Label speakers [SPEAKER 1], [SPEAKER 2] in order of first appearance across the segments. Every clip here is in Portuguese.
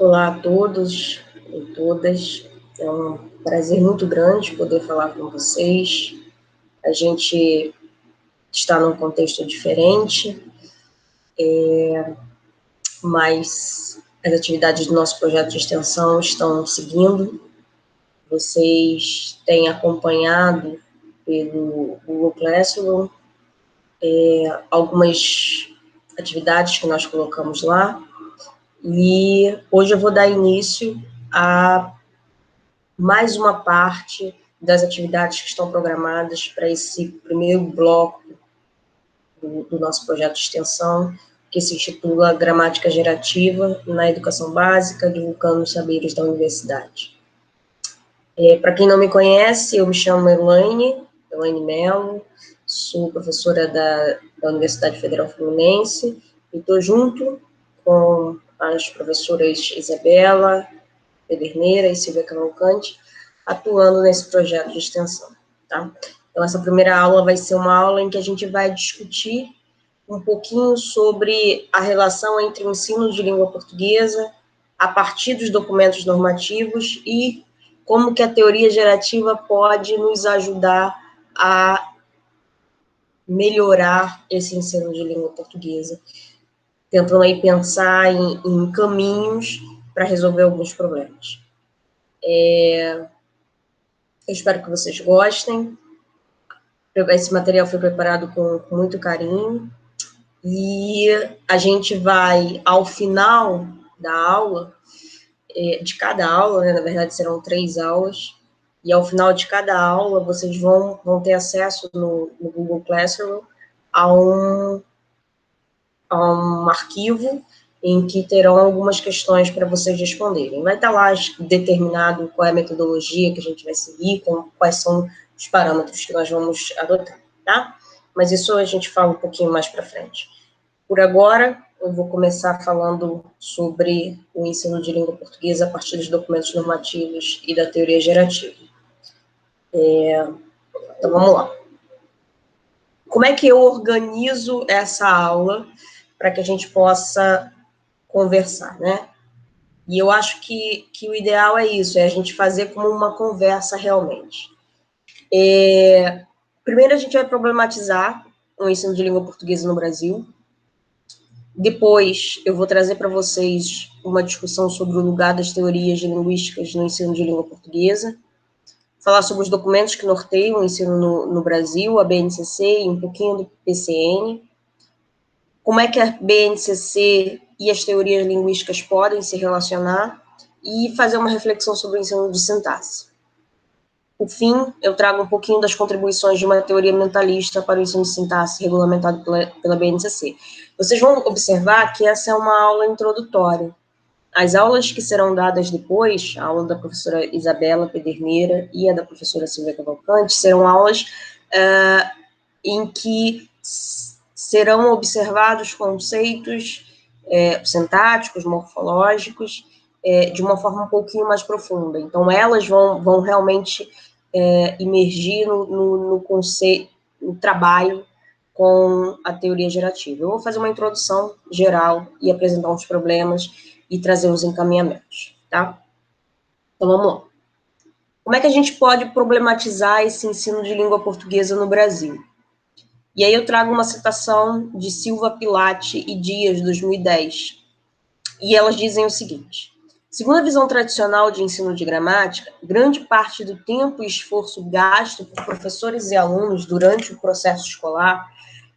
[SPEAKER 1] Olá a todos e todas, é um prazer muito grande poder falar com vocês. A gente está num contexto diferente, mas as atividades do nosso projeto de extensão estão seguindo. Vocês têm acompanhado pelo Google Classroom algumas atividades que nós colocamos lá, e hoje eu vou dar início a mais uma parte das atividades que estão programadas para esse primeiro bloco do nosso projeto de extensão, que se intitula Gramática Gerativa na Educação Básica, divulgando os saberes da universidade. Para quem não me conhece, eu me chamo Elaine Mello, sou professora da Universidade Federal Fluminense, e estou junto com as professoras Isabela Pederneira e Silvia Cavalcante, atuando nesse projeto de extensão, tá? Então, essa primeira aula vai ser uma aula em que a gente vai discutir um pouquinho sobre a relação entre o ensino de língua portuguesa a partir dos documentos normativos e como que a teoria gerativa pode nos ajudar a melhorar esse ensino de língua portuguesa, tentando aí pensar em caminhos para resolver alguns problemas. Eu espero que vocês gostem. Esse material foi preparado com muito carinho, e a gente vai, ao final da aula, de cada aula, né, na verdade serão 3 aulas, e ao final de cada aula vocês vão ter acesso no Google Classroom a um arquivo em que terão algumas questões para vocês responderem. Vai estar lá determinado qual é a metodologia que a gente vai seguir, quais são os parâmetros que nós vamos adotar, tá? Mas isso a gente fala um pouquinho mais para frente. Por agora, eu vou começar falando sobre o ensino de língua portuguesa a partir dos documentos normativos e da teoria gerativa. Então, vamos lá. Como é que eu organizo essa aula para que a gente possa conversar, né? E eu acho que o ideal é isso, é a gente fazer como uma conversa realmente. Primeiro a gente vai problematizar o ensino de língua portuguesa no Brasil. Depois eu vou trazer para vocês uma discussão sobre o lugar das teorias linguísticas no ensino de língua portuguesa. Falar sobre os documentos que norteiam o ensino no Brasil, a BNCC e um pouquinho do PCN. Como é que a BNCC e as teorias linguísticas podem se relacionar, e fazer uma reflexão sobre o ensino de sintaxe. Por fim, eu trago um pouquinho das contribuições de uma teoria mentalista para o ensino de sintaxe regulamentado pela BNCC. Vocês vão observar que essa é uma aula introdutória. As aulas que serão dadas depois, a aula da professora Isabela Pederneira e a da professora Silvia Cavalcante, serão aulas em que serão observados conceitos sintáticos, morfológicos, de uma forma um pouquinho mais profunda. Então, elas vão realmente imergir no conceito, no trabalho com a teoria gerativa. Eu vou fazer uma introdução geral e apresentar uns problemas e trazer uns encaminhamentos, tá? Então, vamos lá. Como é que a gente pode problematizar esse ensino de língua portuguesa no Brasil? E aí eu trago uma citação de Silva Pilate e Dias, 2010. E elas dizem o seguinte: segundo a visão tradicional de ensino de gramática, grande parte do tempo e esforço gasto por professores e alunos durante o processo escolar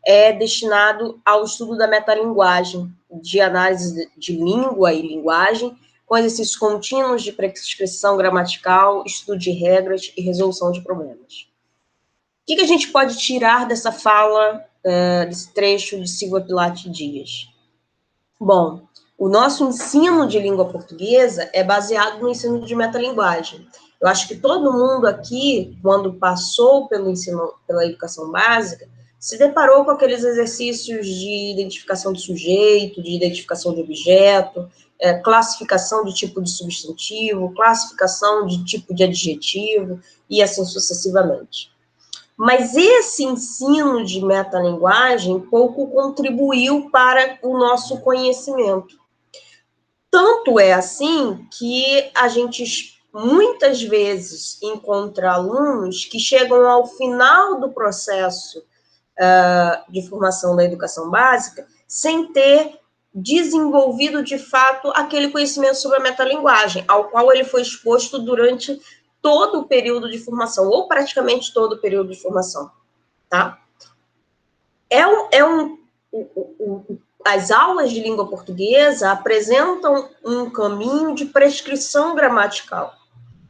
[SPEAKER 1] é destinado ao estudo da metalinguagem, de análise de língua e linguagem, com exercícios contínuos de prescrição gramatical, estudo de regras e resolução de problemas. O que a gente pode tirar dessa fala, desse trecho de Silva Pilate Dias? Bom, o nosso ensino de língua portuguesa é baseado no ensino de metalinguagem. Eu acho que todo mundo aqui, quando passou pela educação básica, se deparou com aqueles exercícios de identificação de sujeito, de identificação de objeto, classificação de tipo de substantivo, classificação de tipo de adjetivo, e assim sucessivamente. Mas esse ensino de metalinguagem pouco contribuiu para o nosso conhecimento. Tanto é assim que a gente muitas vezes encontra alunos que chegam ao final do processo de formação da educação básica sem ter desenvolvido de fato aquele conhecimento sobre a metalinguagem, ao qual ele foi exposto durante todo o período de formação, ou praticamente todo o período de formação, tá? As aulas de língua portuguesa apresentam um caminho de prescrição gramatical.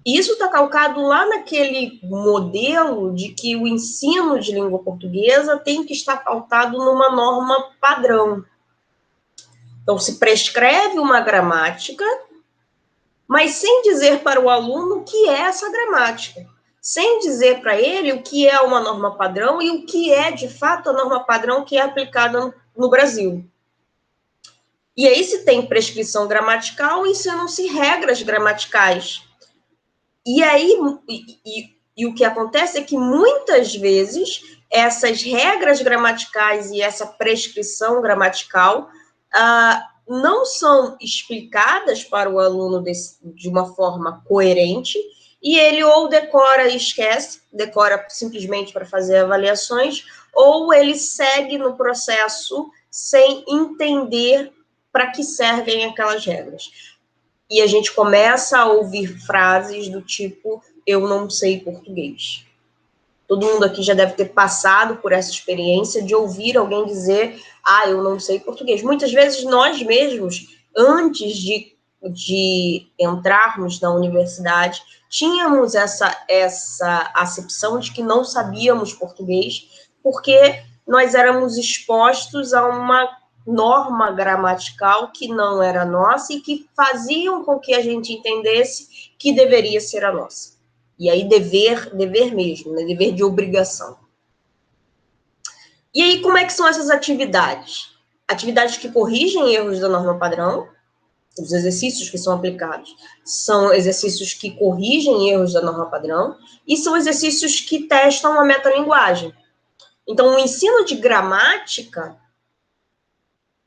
[SPEAKER 1] Isso está calcado lá naquele modelo de que o ensino de língua portuguesa tem que estar pautado numa norma padrão. Então, se prescreve uma gramática, mas sem dizer para o aluno o que é essa gramática, sem dizer para ele o que é uma norma padrão e o que é, de fato, a norma padrão que é aplicada no Brasil. E aí, se tem prescrição gramatical, ensinam-se regras gramaticais. E aí, e o que acontece é que muitas vezes essas regras gramaticais e essa prescrição gramatical não são explicadas para o aluno de uma forma coerente, e ele ou decora e esquece, decora simplesmente para fazer avaliações, ou ele segue no processo sem entender para que servem aquelas regras. E a gente começa a ouvir frases do tipo, eu não sei português. Todo mundo aqui já deve ter passado por essa experiência de ouvir alguém dizer, eu não sei português. Muitas vezes nós mesmos, antes de entrarmos na universidade, tínhamos essa acepção de que não sabíamos português, porque nós éramos expostos a uma norma gramatical que não era nossa e que faziam com que a gente entendesse que deveria ser a nossa. E aí, dever mesmo, né? Dever de obrigação. E aí, como é que são essas atividades? Atividades que corrigem erros da norma padrão, os exercícios que são aplicados são exercícios que corrigem erros da norma padrão e são exercícios que testam a metalinguagem. Então, o ensino de gramática,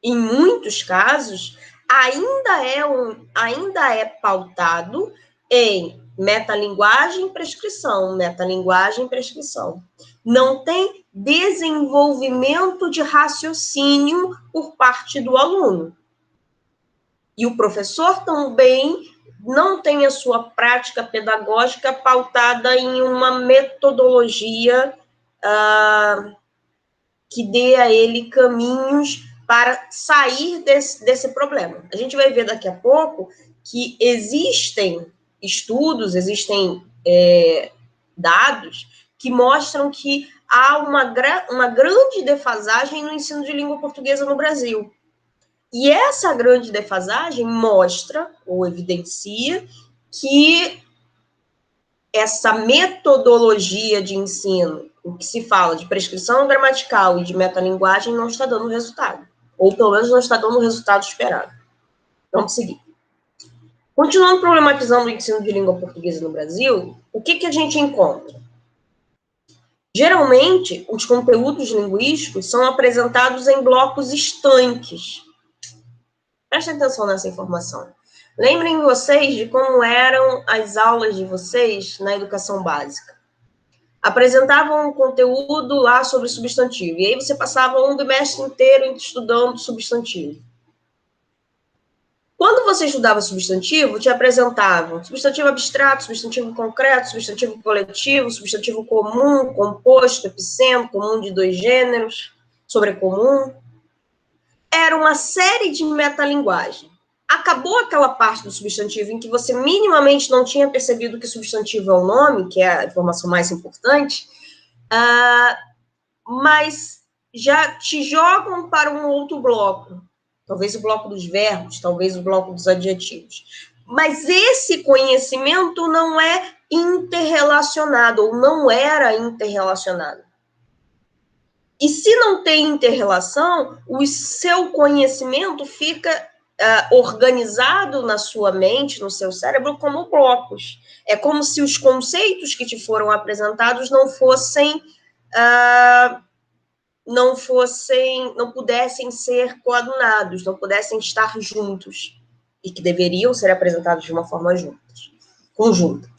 [SPEAKER 1] em muitos casos, ainda é pautado em metalinguagem, prescrição, metalinguagem, prescrição. Não tem desenvolvimento de raciocínio por parte do aluno. E o professor também não tem a sua prática pedagógica pautada em uma metodologia que dê a ele caminhos para sair desse problema. A gente vai ver daqui a pouco que existem estudos, existem dados que mostram que há uma grande defasagem no ensino de língua portuguesa no Brasil. E essa grande defasagem mostra ou evidencia que essa metodologia de ensino, o que se fala de prescrição gramatical e de metalinguagem, não está dando resultado. Ou, pelo menos, não está dando o resultado esperado. Vamos seguir. Continuando problematizando o ensino de língua portuguesa no Brasil, o que a gente encontra? Geralmente, os conteúdos linguísticos são apresentados em blocos estanques. Prestem atenção nessa informação. Lembrem vocês de como eram as aulas de vocês na educação básica. Apresentavam um conteúdo lá sobre substantivo, e aí você passava um bimestre inteiro estudando substantivo. Quando você estudava substantivo, te apresentavam substantivo abstrato, substantivo concreto, substantivo coletivo, substantivo comum, composto, epiceno, comum de dois gêneros, sobrecomum. Era uma série de metalinguagem. Acabou aquela parte do substantivo em que você minimamente não tinha percebido que substantivo é o nome, que é a informação mais importante, mas já te jogam para um outro bloco. Talvez o bloco dos verbos, talvez o bloco dos adjetivos. Mas esse conhecimento não é interrelacionado, ou não era interrelacionado. E se não tem interrelação, o seu conhecimento fica organizado na sua mente, no seu cérebro, como blocos. É como se os conceitos que te foram apresentados não pudessem ser coadunados, não pudessem estar juntos. e que deveriam ser apresentados de uma forma conjunta.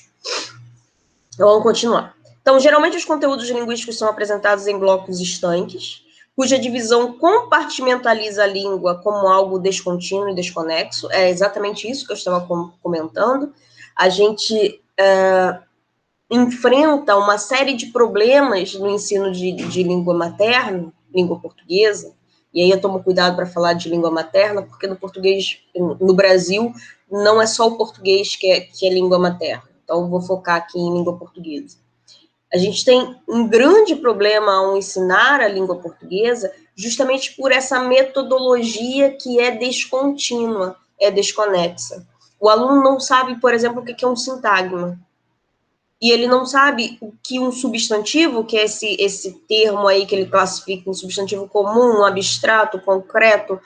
[SPEAKER 1] Então, vamos continuar. Então, geralmente os conteúdos linguísticos são apresentados em blocos estanques, cuja divisão compartimentaliza a língua como algo descontínuo e desconexo. É exatamente isso que eu estava comentando. A gente enfrenta uma série de problemas no ensino de língua materna, língua portuguesa, e aí eu tomo cuidado para falar de língua materna, porque no português, no Brasil, não é só o português que é língua materna. Então, eu vou focar aqui em língua portuguesa. A gente tem um grande problema ao ensinar a língua portuguesa, justamente por essa metodologia que é descontínua, é desconexa. O aluno não sabe, por exemplo, o que é um sintagma. E ele não sabe o que um substantivo, que é esse termo aí que ele classifica, um substantivo comum, um abstrato, concreto,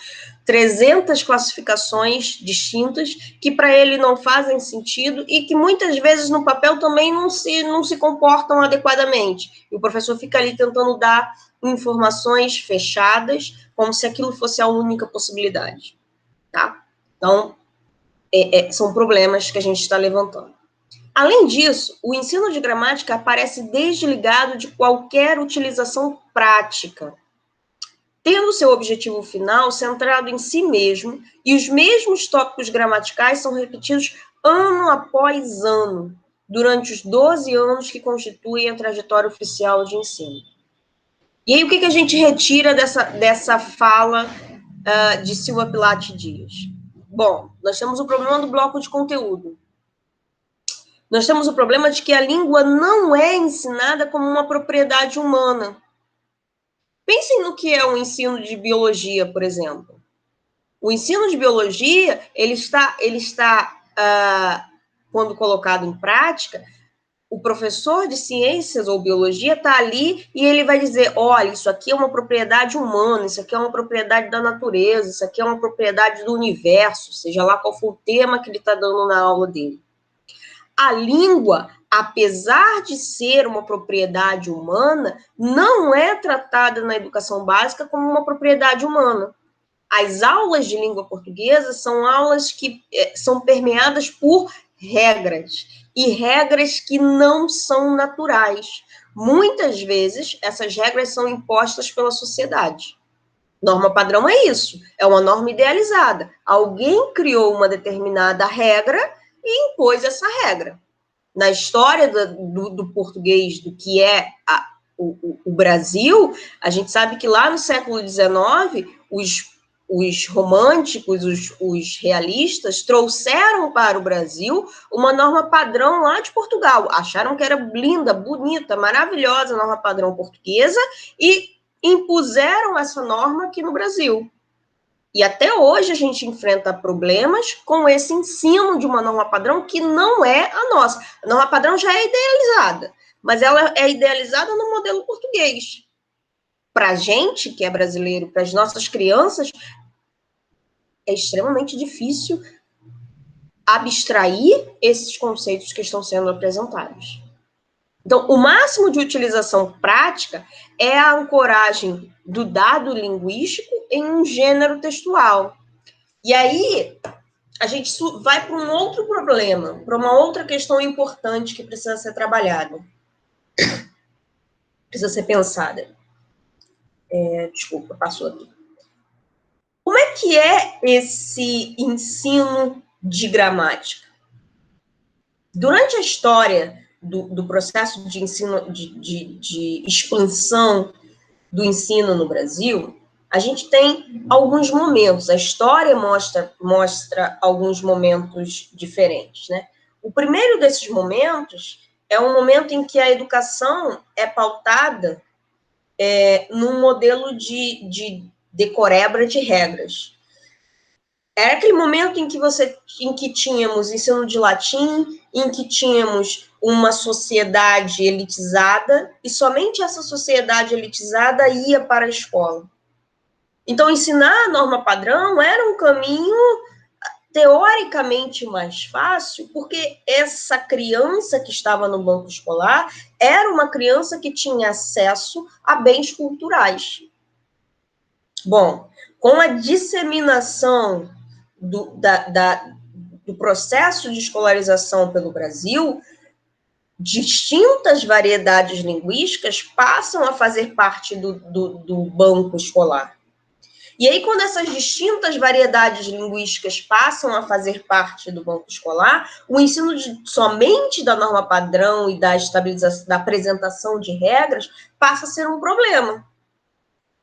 [SPEAKER 1] 300 classificações distintas que para ele não fazem sentido e que muitas vezes no papel também não se comportam adequadamente. E o professor fica ali tentando dar informações fechadas, como se aquilo fosse a única possibilidade, tá? Então, são problemas que a gente está levantando. Além disso, o ensino de gramática aparece desligado de qualquer utilização prática, tendo seu objetivo final centrado em si mesmo, e os mesmos tópicos gramaticais são repetidos ano após ano, durante os 12 anos que constituem a trajetória oficial de ensino. E aí, o que a gente retira dessa fala de Silva Pilate Dias? Bom, nós temos o problema do bloco de conteúdo. Nós temos o problema de que a língua não é ensinada como uma propriedade humana. Pensem no que é o ensino de biologia, por exemplo. O ensino de biologia, ele está quando colocado em prática, o professor de ciências ou biologia está ali e ele vai dizer, olha, isso aqui é uma propriedade humana, isso aqui é uma propriedade da natureza, isso aqui é uma propriedade do universo, seja lá qual for o tema que ele está dando na aula dele. A língua, apesar de ser uma propriedade humana, não é tratada na educação básica como uma propriedade humana. As aulas de língua portuguesa são aulas que são permeadas por regras, e regras que não são naturais. Muitas vezes, essas regras são impostas pela sociedade. Norma padrão é isso, é uma norma idealizada. Alguém criou uma determinada regra e impôs essa regra. Na história do português, do que é o Brasil, a gente sabe que lá no século XIX, os românticos, os realistas, trouxeram para o Brasil uma norma padrão lá de Portugal. Acharam que era linda, bonita, maravilhosa a norma padrão portuguesa e impuseram essa norma aqui no Brasil. E até hoje a gente enfrenta problemas com esse ensino de uma norma padrão que não é a nossa. A norma padrão já é idealizada, mas ela é idealizada no modelo português. Para a gente, que é brasileiro, para as nossas crianças, é extremamente difícil abstrair esses conceitos que estão sendo apresentados. Então, o máximo de utilização prática é a ancoragem do dado linguístico em um gênero textual. E aí, a gente vai para um outro problema, para uma outra questão importante que precisa ser trabalhada. Precisa ser pensada. Desculpa, passou aqui. Como é que é esse ensino de gramática? Durante a história do processo de ensino, de expansão do ensino no Brasil, a gente tem alguns momentos, a história mostra alguns momentos diferentes, né? O primeiro desses momentos é um momento em que a educação é pautada num modelo de decoreba de regras. Era aquele momento em que tínhamos ensino de latim, em que tínhamos uma sociedade elitizada, e somente essa sociedade elitizada ia para a escola. Então, ensinar a norma padrão era um caminho teoricamente mais fácil, porque essa criança que estava no banco escolar era uma criança que tinha acesso a bens culturais. Bom, com a disseminação do processo de escolarização pelo Brasil, distintas variedades linguísticas passam a fazer parte do banco escolar. E aí, quando essas distintas variedades linguísticas passam a fazer parte do banco escolar, o ensino somente da norma padrão e da estabilização, da apresentação de regras, passa a ser um problema.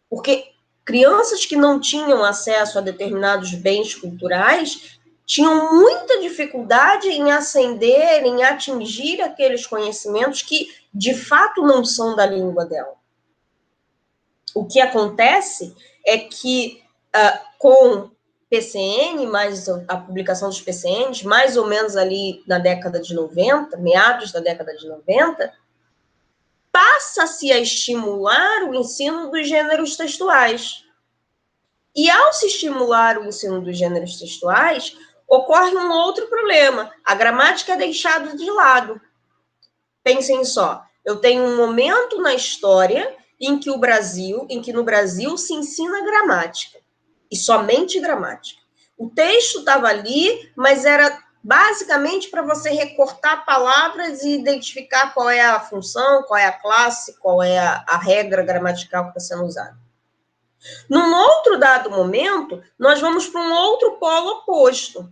[SPEAKER 1] Porque crianças que não tinham acesso a determinados bens culturais tinham muita dificuldade em ascender, em atingir aqueles conhecimentos que, de fato, não são da língua dela. O que acontece é que, com PCN, mais a publicação dos PCNs, mais ou menos ali na década de 90, meados da década de 90, passa-se a estimular o ensino dos gêneros textuais. E, ao se estimular o ensino dos gêneros textuais, ocorre um outro problema. A gramática é deixada de lado. Pensem só, eu tenho um momento na história em que no Brasil se ensina gramática, e somente gramática. O texto estava ali, mas era basicamente para você recortar palavras e identificar qual é a função, qual é a classe, qual é a regra gramatical que está sendo usada. Num outro dado momento, nós vamos para um outro polo oposto.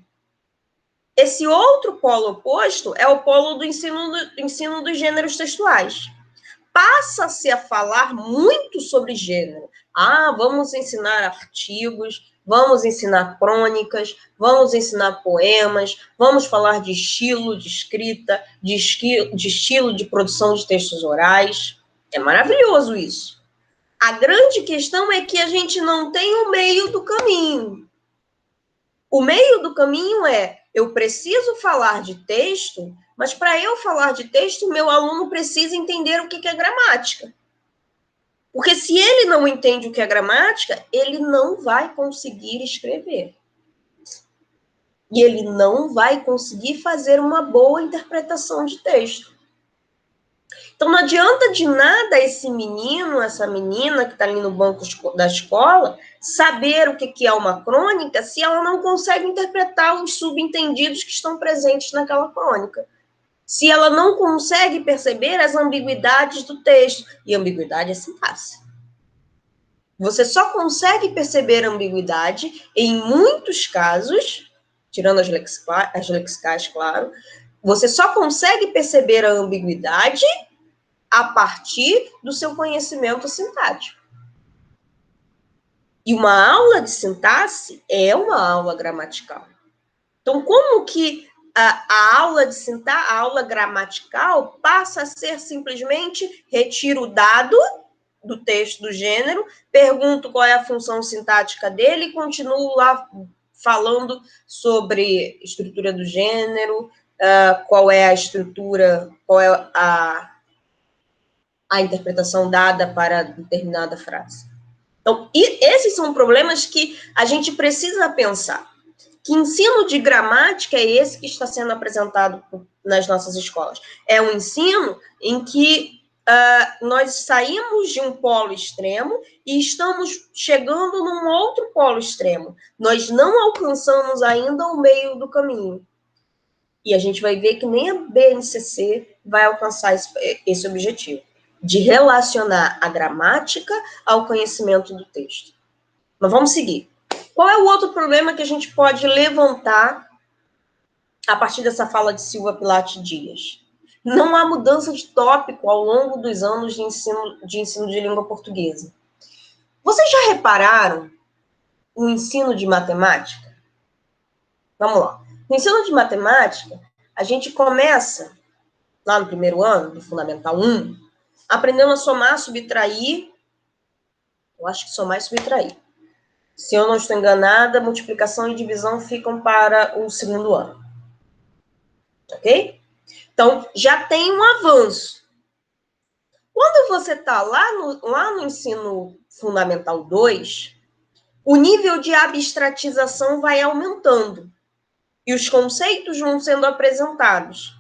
[SPEAKER 1] Esse outro polo oposto é o polo do ensino dos gêneros textuais. Passa-se a falar muito sobre gênero. Vamos ensinar artigos, vamos ensinar crônicas, vamos ensinar poemas, vamos falar de estilo de escrita, de estilo de produção de textos orais. É maravilhoso isso. A grande questão é que a gente não tem o meio do caminho. O meio do caminho eu preciso falar de texto, mas para eu falar de texto, meu aluno precisa entender o que é gramática. Porque se ele não entende o que é gramática, ele não vai conseguir escrever. E ele não vai conseguir fazer uma boa interpretação de texto. Então, não adianta de nada esse menino, essa menina que está ali no banco da escola, saber o que é uma crônica se ela não consegue interpretar os subentendidos que estão presentes naquela crônica. Se ela não consegue perceber as ambiguidades do texto. E ambiguidade é sintaxe. Você só consegue perceber a ambiguidade em muitos casos, tirando as lexicais, claro, você só consegue perceber a ambiguidade a partir do seu conhecimento sintático. E uma aula de sintaxe é uma aula gramatical. Então, como que a aula gramatical passa a ser simplesmente retiro o dado do texto do gênero, pergunto qual é a função sintática dele e continuo lá falando sobre estrutura do gênero, qual é a estrutura, qual é a interpretação dada para determinada frase. Então, esses são problemas que a gente precisa pensar. Que ensino de gramática é esse que está sendo apresentado nas nossas escolas? É um ensino em que nós saímos de um polo extremo e estamos chegando num outro polo extremo. Nós não alcançamos ainda o meio do caminho. E a gente vai ver que nem a BNCC vai alcançar esse objetivo, de relacionar a gramática ao conhecimento do texto. Mas vamos seguir. Qual é o outro problema que a gente pode levantar a partir dessa fala de Silva Pilate Dias? Não há mudança de tópico ao longo dos anos de ensino de língua portuguesa. Vocês já repararam o ensino de matemática? Vamos lá. No ensino de matemática, a gente começa, lá no primeiro ano, do Fundamental 1, aprendendo a somar, subtrair, eu acho que somar e subtrair. Se eu não estou enganada, multiplicação e divisão ficam para o segundo ano. Ok? Então, já tem um avanço. Quando você está lá no ensino fundamental 2, o nível de abstratização vai aumentando. E os conceitos vão sendo apresentados.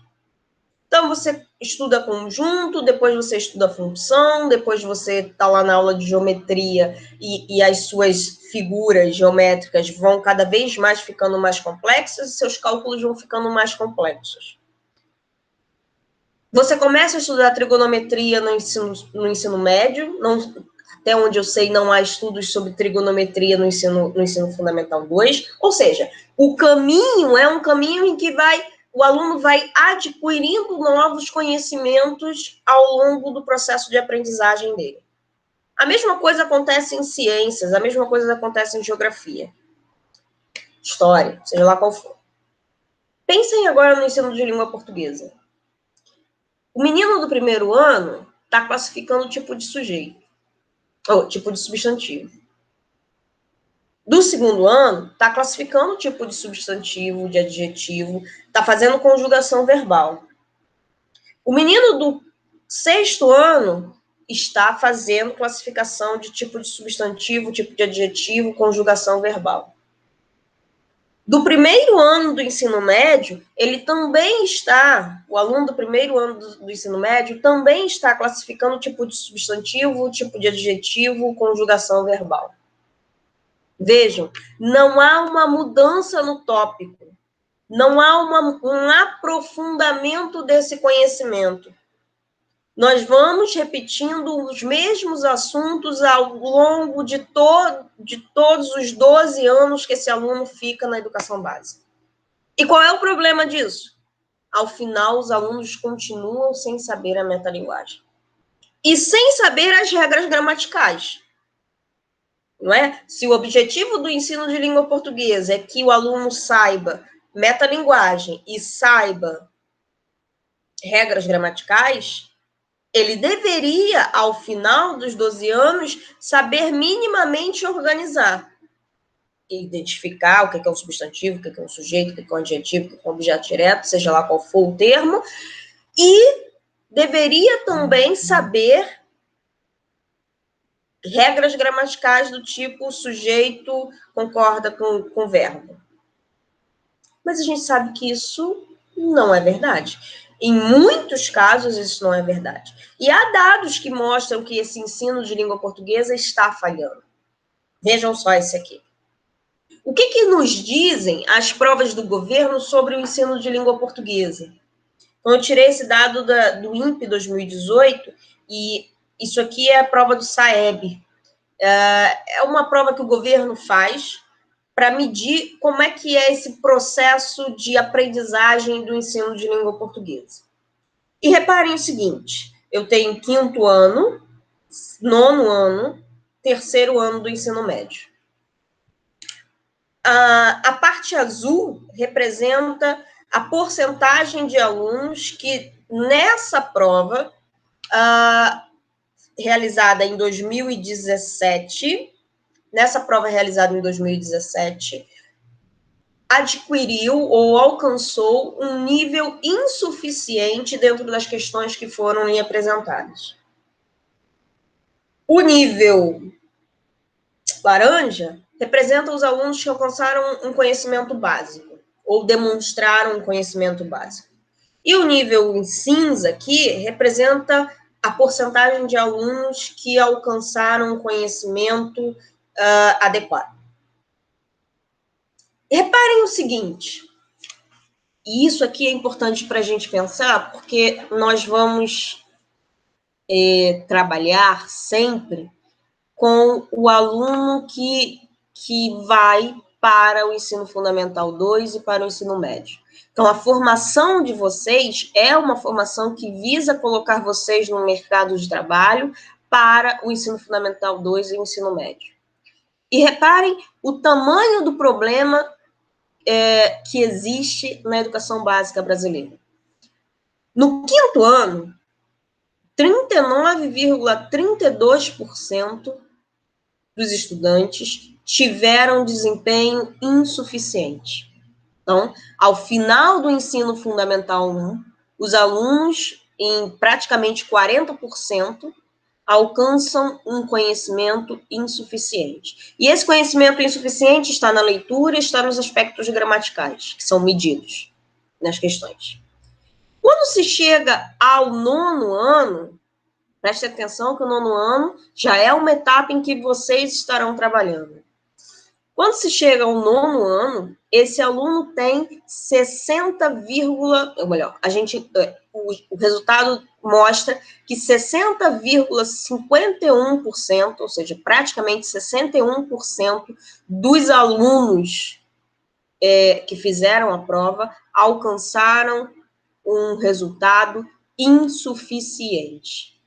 [SPEAKER 1] Então, você estuda conjunto, depois você estuda função, depois você está lá na aula de geometria e as suas figuras geométricas vão cada vez mais ficando mais complexas e seus cálculos vão ficando mais complexos. Você começa a estudar trigonometria no ensino médio, até onde eu sei, não há estudos sobre trigonometria no ensino fundamental 2, ou seja, o caminho é um caminho em que o aluno vai adquirindo novos conhecimentos ao longo do processo de aprendizagem dele. A mesma coisa acontece em ciências, a mesma coisa acontece em geografia, história, seja lá qual for. Pensem agora no ensino de língua portuguesa. O menino do primeiro ano está classificando o tipo de sujeito, ou tipo de substantivo. Do segundo ano, está classificando o tipo de substantivo, de adjetivo, está fazendo conjugação verbal. O menino do sexto ano está fazendo classificação de tipo de substantivo, tipo de adjetivo, conjugação verbal. Do primeiro ano do ensino médio, o aluno do primeiro ano do ensino médio também está classificando o tipo de substantivo, tipo de adjetivo, conjugação verbal. Vejam, não há uma mudança no tópico, não há um aprofundamento desse conhecimento. Nós vamos repetindo os mesmos assuntos ao longo de todos os 12 anos que esse aluno fica na educação básica. E qual é o problema disso? Ao final, os alunos continuam sem saber a metalinguagem. E sem saber as regras gramaticais. Não é? Se o objetivo do ensino de língua portuguesa é que o aluno saiba metalinguagem e saiba regras gramaticais, ele deveria, ao final dos 12 anos, saber minimamente organizar. Identificar o que é um substantivo, o que é um sujeito, o que é um adjetivo, o que é um objeto direto, seja lá qual for o termo, e deveria também saber regras gramaticais do tipo sujeito concorda com o verbo. Mas a gente sabe que isso não é verdade. Em muitos casos, isso não é verdade. E há dados que mostram que esse ensino de língua portuguesa está falhando. Vejam só esse aqui. O que nos dizem as provas do governo sobre o ensino de língua portuguesa? Então, eu tirei esse dado do INPE 2018, e isso aqui é a prova do SAEB. É uma prova que o governo faz para medir como é que é esse processo de aprendizagem do ensino de língua portuguesa. E reparem o seguinte, eu tenho 5º ano, 9º ano, 3º ano do ensino médio. A parte azul representa a porcentagem de alunos que, nessa prova, realizada em 2017, adquiriu ou alcançou um nível insuficiente dentro das questões que foram lhe apresentadas. O nível laranja representa os alunos que alcançaram um conhecimento básico, ou demonstraram um conhecimento básico. E o nível em cinza aqui representa a porcentagem de alunos que alcançaram um conhecimento adequado. Reparem o seguinte, e isso aqui é importante para a gente pensar, porque nós vamos trabalhar sempre com o aluno que vai para o ensino fundamental 2 e para o ensino médio. Então, a formação de vocês é uma formação que visa colocar vocês no mercado de trabalho para o ensino fundamental 2 e o ensino médio. E reparem o tamanho do problema que existe na educação básica brasileira. No 5º ano, 39,32% dos estudantes tiveram desempenho insuficiente. Então, ao final do ensino fundamental 1, os alunos, em praticamente 40%, alcançam um conhecimento insuficiente. E esse conhecimento insuficiente está na leitura, está nos aspectos gramaticais, que são medidos nas questões. Quando se chega ao 9º ano, preste atenção que o 9º ano já é uma etapa em que vocês estarão trabalhando. Quando se chega ao 9º ano, esse aluno tem 60, ou melhor, o resultado mostra que 60,51%, ou seja, praticamente 61% dos alunos que fizeram a prova alcançaram um resultado insuficiente.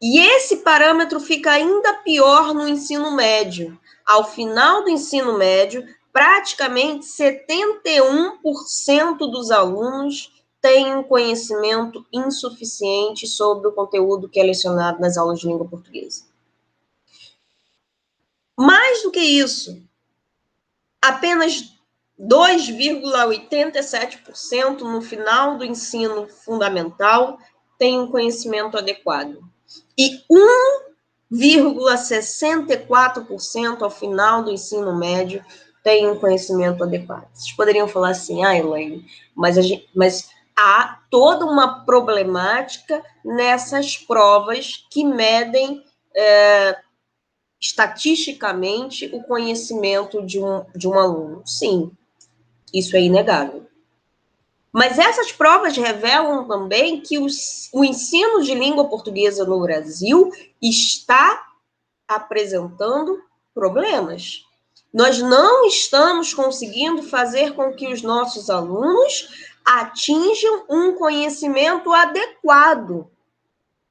[SPEAKER 1] E esse parâmetro fica ainda pior no ensino médio. Ao final do ensino médio, praticamente 71% dos alunos têm um conhecimento insuficiente sobre o conteúdo que é lecionado nas aulas de língua portuguesa. Mais do que isso, apenas 2,87% no final do ensino fundamental tem um conhecimento adequado. E 1,64% ao final do ensino médio tem um conhecimento adequado. Vocês poderiam falar assim, Elaine, mas há toda uma problemática nessas provas que medem estatisticamente o conhecimento de um aluno. Sim, isso é inegável. Mas essas provas revelam também que o ensino de língua portuguesa no Brasil está apresentando problemas. Nós não estamos conseguindo fazer com que os nossos alunos atinjam um conhecimento adequado.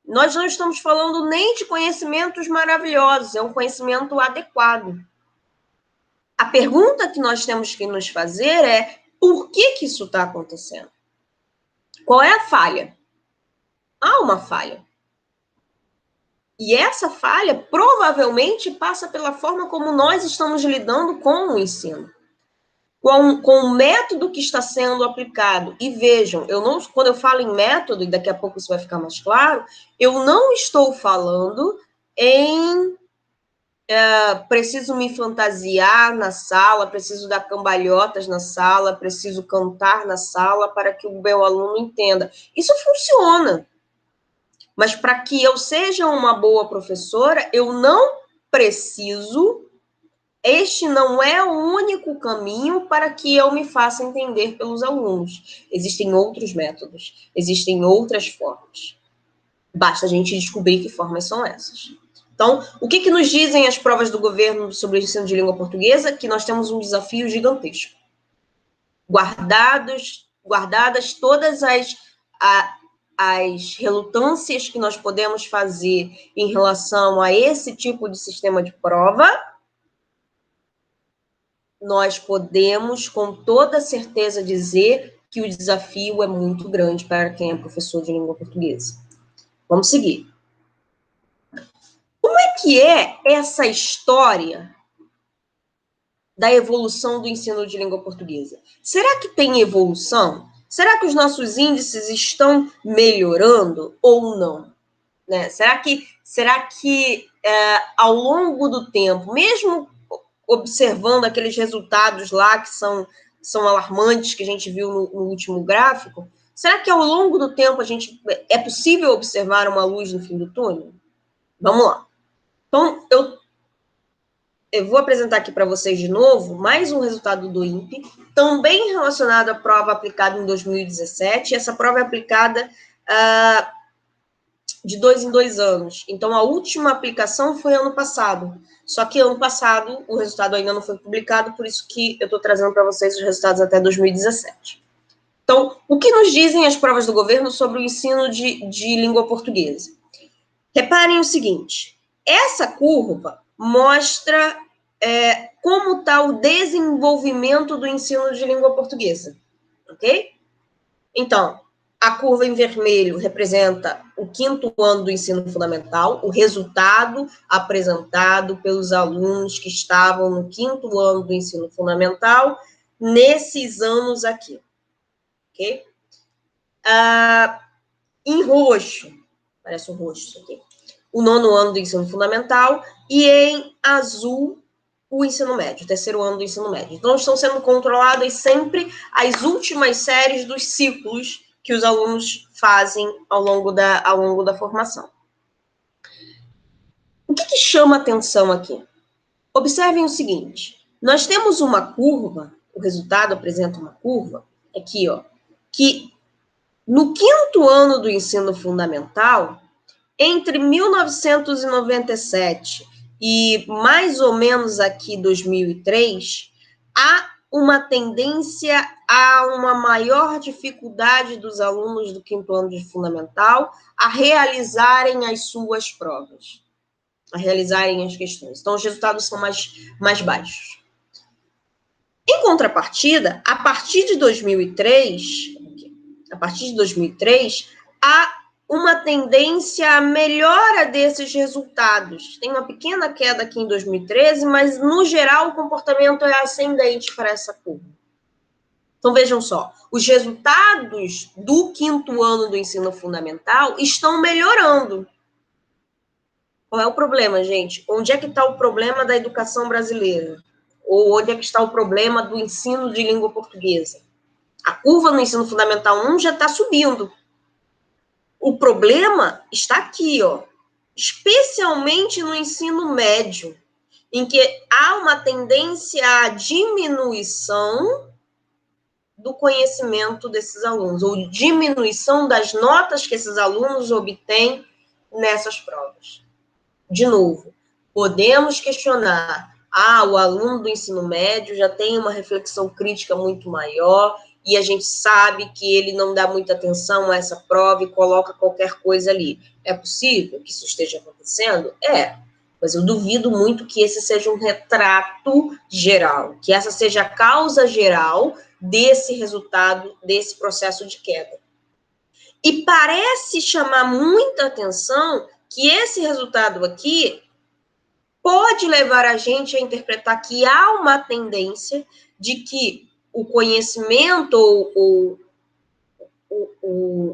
[SPEAKER 1] Nós não estamos falando nem de conhecimentos maravilhosos, é um conhecimento adequado. A pergunta que nós temos que nos fazer é: por que isso está acontecendo? Qual é a falha? Há uma falha. E essa falha provavelmente passa pela forma como nós estamos lidando com o ensino, com o método que está sendo aplicado. E vejam, quando eu falo em método, e daqui a pouco isso vai ficar mais claro, eu não estou falando em preciso me fantasiar na sala, preciso dar cambalhotas na sala, preciso cantar na sala para que o meu aluno entenda. Isso funciona. Mas para que eu seja uma boa professora, eu não preciso, este não é o único caminho para que eu me faça entender pelos alunos. Existem outros métodos, existem outras formas. Basta a gente descobrir que formas são essas. Então, o que nos dizem as provas do governo sobre o ensino de língua portuguesa? Que nós temos um desafio gigantesco. Guardadas todas as relutâncias que nós podemos fazer em relação a esse tipo de sistema de prova, nós podemos, com toda certeza, dizer que o desafio é muito grande para quem é professor de língua portuguesa. Vamos seguir. Como é que é essa história da evolução do ensino de língua portuguesa? Será que tem evolução? Será que os nossos índices estão melhorando ou não? Né? Será que ao longo do tempo, mesmo observando aqueles resultados lá que são alarmantes que a gente viu no último gráfico, será que ao longo do tempo é possível observar uma luz no fim do túnel? Vamos lá. Então, eu vou apresentar aqui para vocês de novo mais um resultado do INPE, também relacionado à prova aplicada em 2017. Essa prova é aplicada de 2 em 2 anos. Então, a última aplicação foi ano passado. Só que ano passado o resultado ainda não foi publicado, por isso que eu estou trazendo para vocês os resultados até 2017. Então, o que nos dizem as provas do governo sobre o ensino de língua portuguesa? Reparem o seguinte, essa curva mostra como está o desenvolvimento do ensino de língua portuguesa, ok? Então, a curva em vermelho representa o 5º ano do ensino fundamental, o resultado apresentado pelos alunos que estavam no 5º ano do ensino fundamental, nesses anos aqui, ok? Em roxo, parece um roxo isso aqui, o 9º ano do ensino fundamental, e em azul, o ensino médio, o 3º ano do ensino médio. Então, estão sendo controladas sempre as últimas séries dos ciclos que os alunos fazem ao longo da formação. O que chama atenção aqui? Observem o seguinte, nós temos uma curva, o resultado apresenta uma curva, aqui, ó, que no 5º ano do ensino fundamental, entre 1997 e mais ou menos aqui 2003, há uma tendência a uma maior dificuldade dos alunos do 5º ano de fundamental a realizarem as suas provas, a realizarem as questões. Então, os resultados são mais baixos. Em contrapartida, a partir de 2003, há uma tendência à melhora desses resultados. Tem uma pequena queda aqui em 2013, mas, no geral, o comportamento é ascendente para essa curva. Então, vejam só, os resultados do 5º ano do ensino fundamental estão melhorando. Qual é o problema, gente? Onde é que está o problema da educação brasileira? Ou onde é que está o problema do ensino de língua portuguesa? A curva no ensino fundamental 1 já está subindo. O problema está aqui, ó, especialmente no ensino médio, em que há uma tendência à diminuição do conhecimento desses alunos, ou diminuição das notas que esses alunos obtêm nessas provas. De novo, podemos questionar, o aluno do ensino médio já tem uma reflexão crítica muito maior, e a gente sabe que ele não dá muita atenção a essa prova e coloca qualquer coisa ali. É possível que isso esteja acontecendo? É, mas eu duvido muito que esse seja um retrato geral, que essa seja a causa geral desse resultado, desse processo de queda. E parece chamar muita atenção que esse resultado aqui pode levar a gente a interpretar que há uma tendência de que o conhecimento ou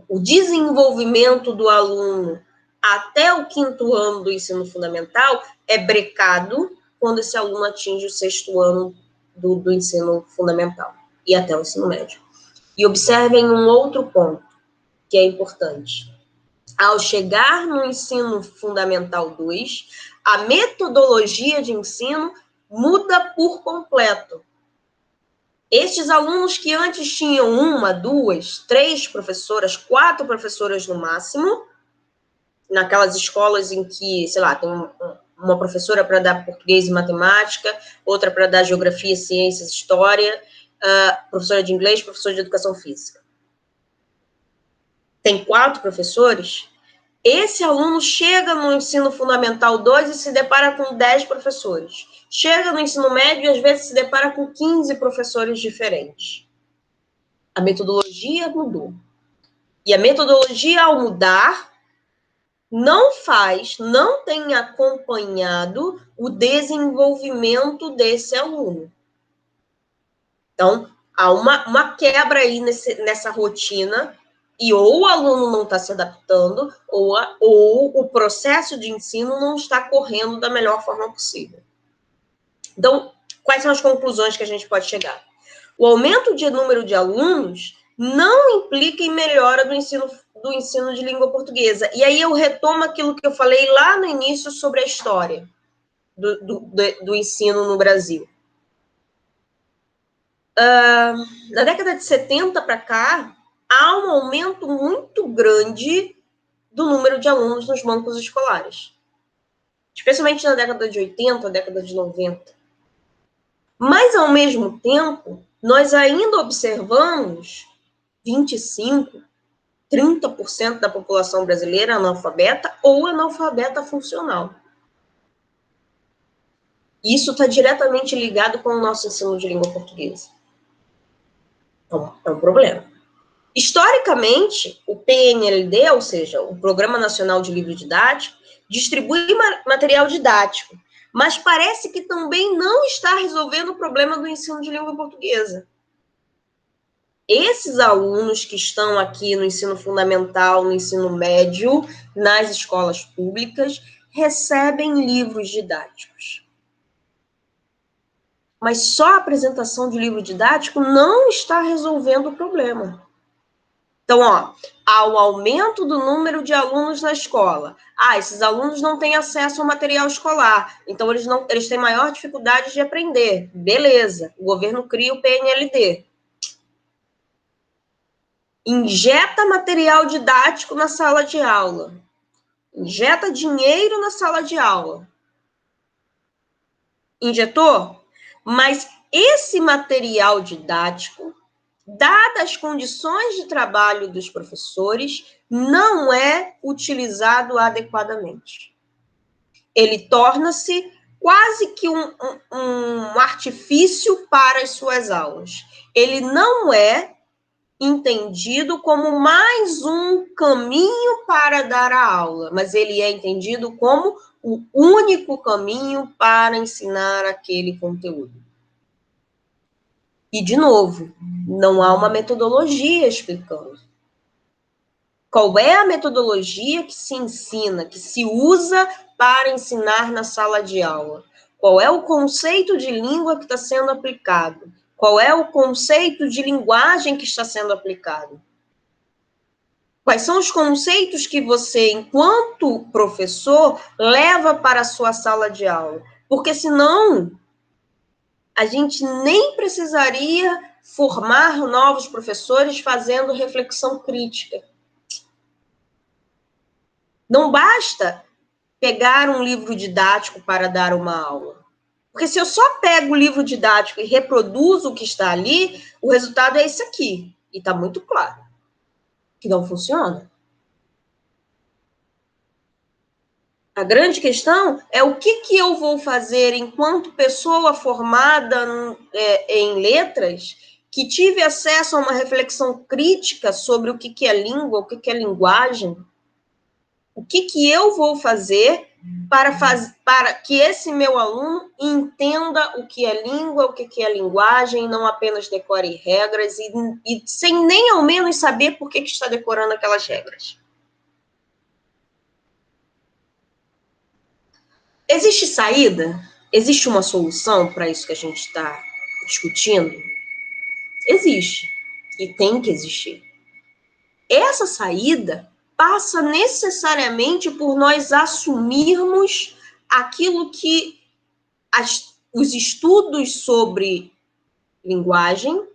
[SPEAKER 1] o desenvolvimento do aluno até o 5º ano do ensino fundamental é brecado quando esse aluno atinge o 6º ano do ensino fundamental e até o ensino médio. E observem um outro ponto que é importante. Ao chegar no ensino fundamental 2, a metodologia de ensino muda por completo. Estes alunos que antes tinham 1, 2, 3 professoras, 4 professoras no máximo, naquelas escolas em que, sei lá, tem uma professora para dar português e matemática, outra para dar geografia, ciências, história, professora de inglês, professora de educação física. Tem 4 professores, esse aluno chega no ensino fundamental 2 e se depara com 10 professores. Chega no ensino médio e, às vezes, se depara com 15 professores diferentes. A metodologia mudou. E a metodologia, ao mudar, não tem acompanhado o desenvolvimento desse aluno. Então, há uma quebra aí nessa rotina, e ou o aluno não está se adaptando, ou o processo de ensino não está correndo da melhor forma possível. Então, quais são as conclusões que a gente pode chegar? O aumento de número de alunos não implica em melhora do ensino de língua portuguesa. E aí eu retomo aquilo que eu falei lá no início sobre a história do ensino no Brasil. Na década de 70 para cá, há um aumento muito grande do número de alunos nos bancos escolares. Especialmente na década de 80, década de 90. Mas, ao mesmo tempo, nós ainda observamos 25%, 30% da população brasileira analfabeta ou analfabeta funcional. Isso está diretamente ligado com o nosso ensino de língua portuguesa. Então, é um problema. Historicamente, o PNLD, ou seja, o Programa Nacional de Livro Didático, distribui material didático, mas parece que também não está resolvendo o problema do ensino de língua portuguesa. Esses alunos que estão aqui no ensino fundamental, no ensino médio, nas escolas públicas, recebem livros didáticos. Mas só a apresentação de livro didático não está resolvendo o problema. Então, ó, ao aumento do número de alunos na escola. Ah, esses alunos não têm acesso ao material escolar, então eles têm maior dificuldade de aprender. Beleza, o governo cria o PNLD. Injeta material didático na sala de aula. Injeta dinheiro na sala de aula. Injetou? Mas esse material didático, dadas as condições de trabalho dos professores, não é utilizado adequadamente. Ele torna-se quase que um artifício para as suas aulas. Ele não é entendido como mais um caminho para dar a aula, mas ele é entendido como o único caminho para ensinar aquele conteúdo. E, de novo, não há uma metodologia explicando. Qual é a metodologia que se ensina, que se usa para ensinar na sala de aula? Qual é o conceito de língua que está sendo aplicado? Qual é o conceito de linguagem que está sendo aplicado? Quais são os conceitos que você, enquanto professor, leva para a sua sala de aula? Porque senão a gente nem precisaria formar novos professores fazendo reflexão crítica. Não basta pegar um livro didático para dar uma aula. Porque se eu só pego o livro didático e reproduzo o que está ali, o resultado é esse aqui. E está muito claro que não funciona. A grande questão é o que eu vou fazer enquanto pessoa formada em letras, que tive acesso a uma reflexão crítica sobre o que é língua, o que é linguagem. O que eu vou fazer para que esse meu aluno entenda o que é língua, o que é linguagem, não apenas decore regras e sem nem ao menos saber por que está decorando aquelas regras. Existe saída? Existe uma solução para isso que a gente está discutindo? Existe. E tem que existir. Essa saída passa necessariamente por nós assumirmos aquilo que os estudos sobre linguagem,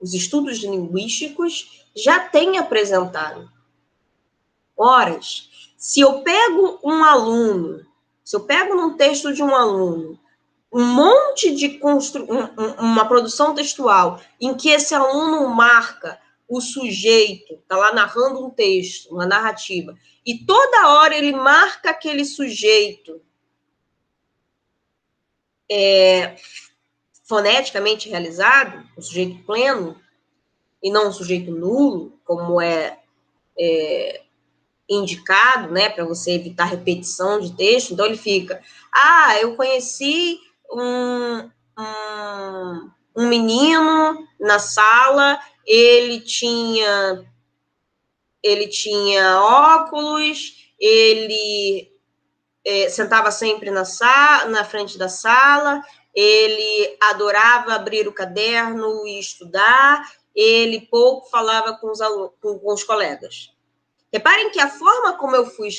[SPEAKER 1] os estudos linguísticos já têm apresentado. Ora, se eu pego um aluno, se eu pego num texto de um aluno, um monte de uma produção textual em que esse aluno marca o sujeito, está lá narrando um texto, uma narrativa, e toda hora ele marca aquele sujeito foneticamente realizado, um sujeito pleno, e não um sujeito nulo, como é indicado, né, para você evitar repetição de texto. Então ele fica, eu conheci um menino na sala, ele tinha óculos, ele sentava sempre na frente da sala, ele adorava abrir o caderno e estudar, ele pouco falava com os colegas. Reparem que a forma como eu fui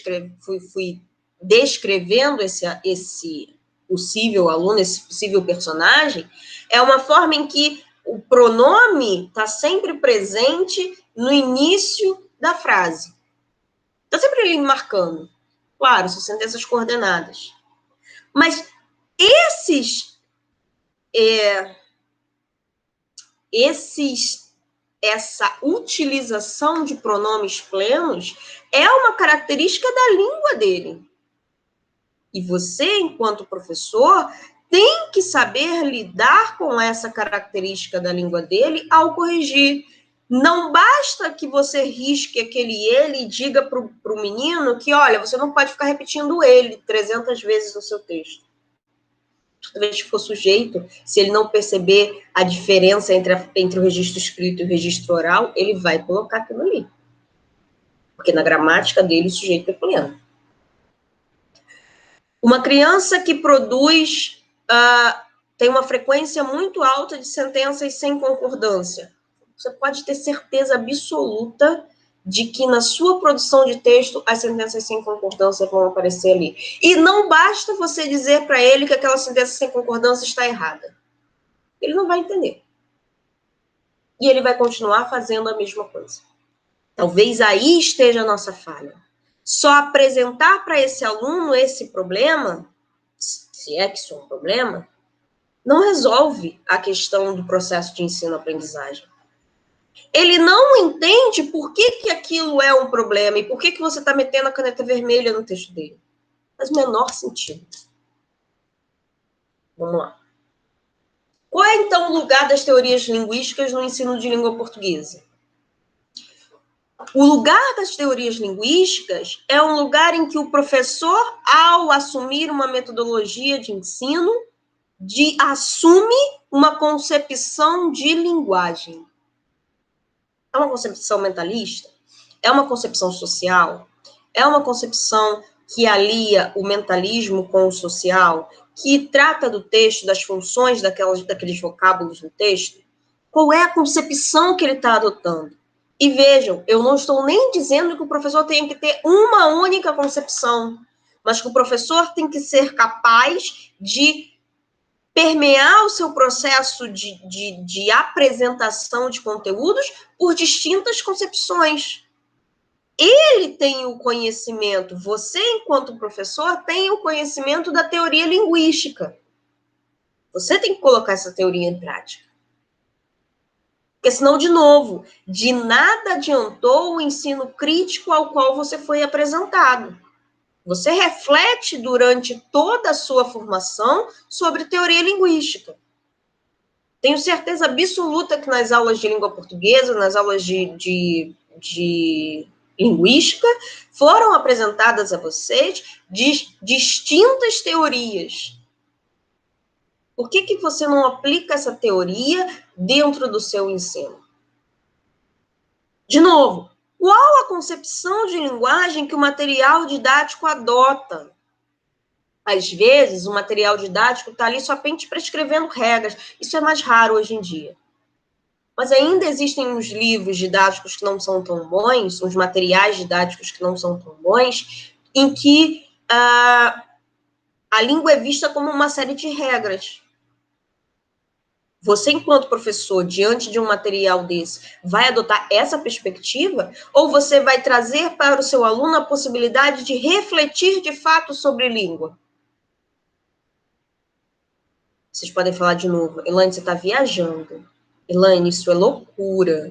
[SPEAKER 1] descrevendo esse possível aluno, esse possível personagem, é uma forma em que o pronome está sempre presente no início da frase. Está sempre ali marcando. Claro, são sentenças coordenadas. Mas essa utilização de pronomes plenos é uma característica da língua dele. E você, enquanto professor, tem que saber lidar com essa característica da língua dele ao corrigir. Não basta que você risque aquele ele e diga para o menino que, olha, você não pode ficar repetindo ele 300 vezes no seu texto. Toda vez que for sujeito, se ele não perceber a diferença entre o registro escrito e o registro oral, ele vai colocar aquilo ali. Porque na gramática dele, o sujeito é pleno. Uma criança que produz, tem uma frequência muito alta de sentenças sem concordância. Você pode ter certeza absoluta de que na sua produção de texto as sentenças sem concordância vão aparecer ali. E não basta você dizer para ele que aquela sentença sem concordância está errada. Ele não vai entender. E ele vai continuar fazendo a mesma coisa. Talvez aí esteja a nossa falha. Só apresentar para esse aluno esse problema, se é que isso é um problema, não resolve a questão do processo de ensino-aprendizagem. Ele não entende por que aquilo é um problema e por que você está metendo a caneta vermelha no texto dele. Faz o menor sentido. Vamos lá. Qual é, então, o lugar das teorias linguísticas no ensino de língua portuguesa? O lugar das teorias linguísticas é um lugar em que o professor, ao assumir uma metodologia de ensino, assume uma concepção de linguagem. É uma concepção mentalista? É uma concepção social? É uma concepção que alia o mentalismo com o social? Que trata do texto, das funções daqueles vocábulos no texto? Qual é a concepção que ele está adotando? E vejam, eu não estou nem dizendo que o professor tem que ter uma única concepção, mas que o professor tem que ser capaz de permear o seu processo de apresentação de conteúdos por distintas concepções. Ele tem o conhecimento, você, enquanto professor, tem o conhecimento da teoria linguística. Você tem que colocar essa teoria em prática. Porque senão, de novo, de nada adiantou o ensino crítico ao qual você foi apresentado. Você reflete durante toda a sua formação sobre teoria linguística. Tenho certeza absoluta que nas aulas de língua portuguesa, nas aulas de linguística, foram apresentadas a vocês distintas teorias. Por que você não aplica essa teoria dentro do seu ensino? De novo, qual a concepção de linguagem que o material didático adota? Às vezes, o material didático está ali somente prescrevendo regras. Isso é mais raro hoje em dia. Mas ainda existem uns livros didáticos que não são tão bons, uns materiais didáticos que não são tão bons, em que a língua é vista como uma série de regras. Você, enquanto professor, diante de um material desse, vai adotar essa perspectiva? Ou você vai trazer para o seu aluno a possibilidade de refletir de fato sobre língua? Vocês podem falar de novo. Elaine, você está viajando. Elaine, isso é loucura.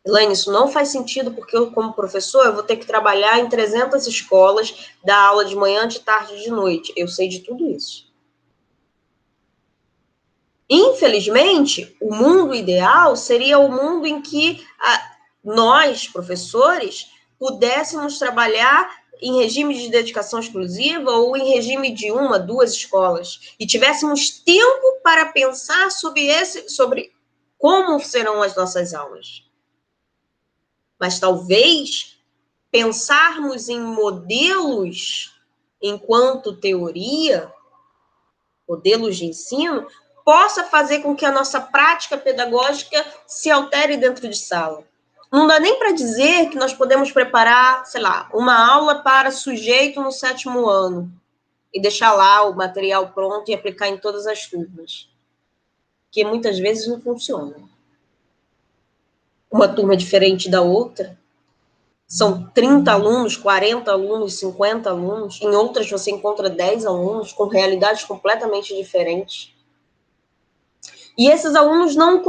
[SPEAKER 1] Elaine, isso não faz sentido porque eu, como professor, eu vou ter que trabalhar em 300 escolas, dar aula de manhã, de tarde e de noite. Eu sei de tudo isso. Infelizmente, o mundo ideal seria o mundo em que nós, professores, pudéssemos trabalhar em regime de dedicação exclusiva ou em regime de 1, 2 escolas e tivéssemos tempo para pensar sobre como serão as nossas aulas. Mas talvez pensarmos em modelos enquanto teoria, modelos de ensino, possa fazer com que a nossa prática pedagógica se altere dentro de sala. Não dá nem para dizer que nós podemos preparar, sei lá, uma aula para sujeito no 7º ano e deixar lá o material pronto e aplicar em todas as turmas. Que muitas vezes não funciona. Uma turma é diferente da outra. São 30 alunos, 40 alunos, 50 alunos. Em outras você encontra 10 alunos com realidades completamente diferentes. E esses alunos não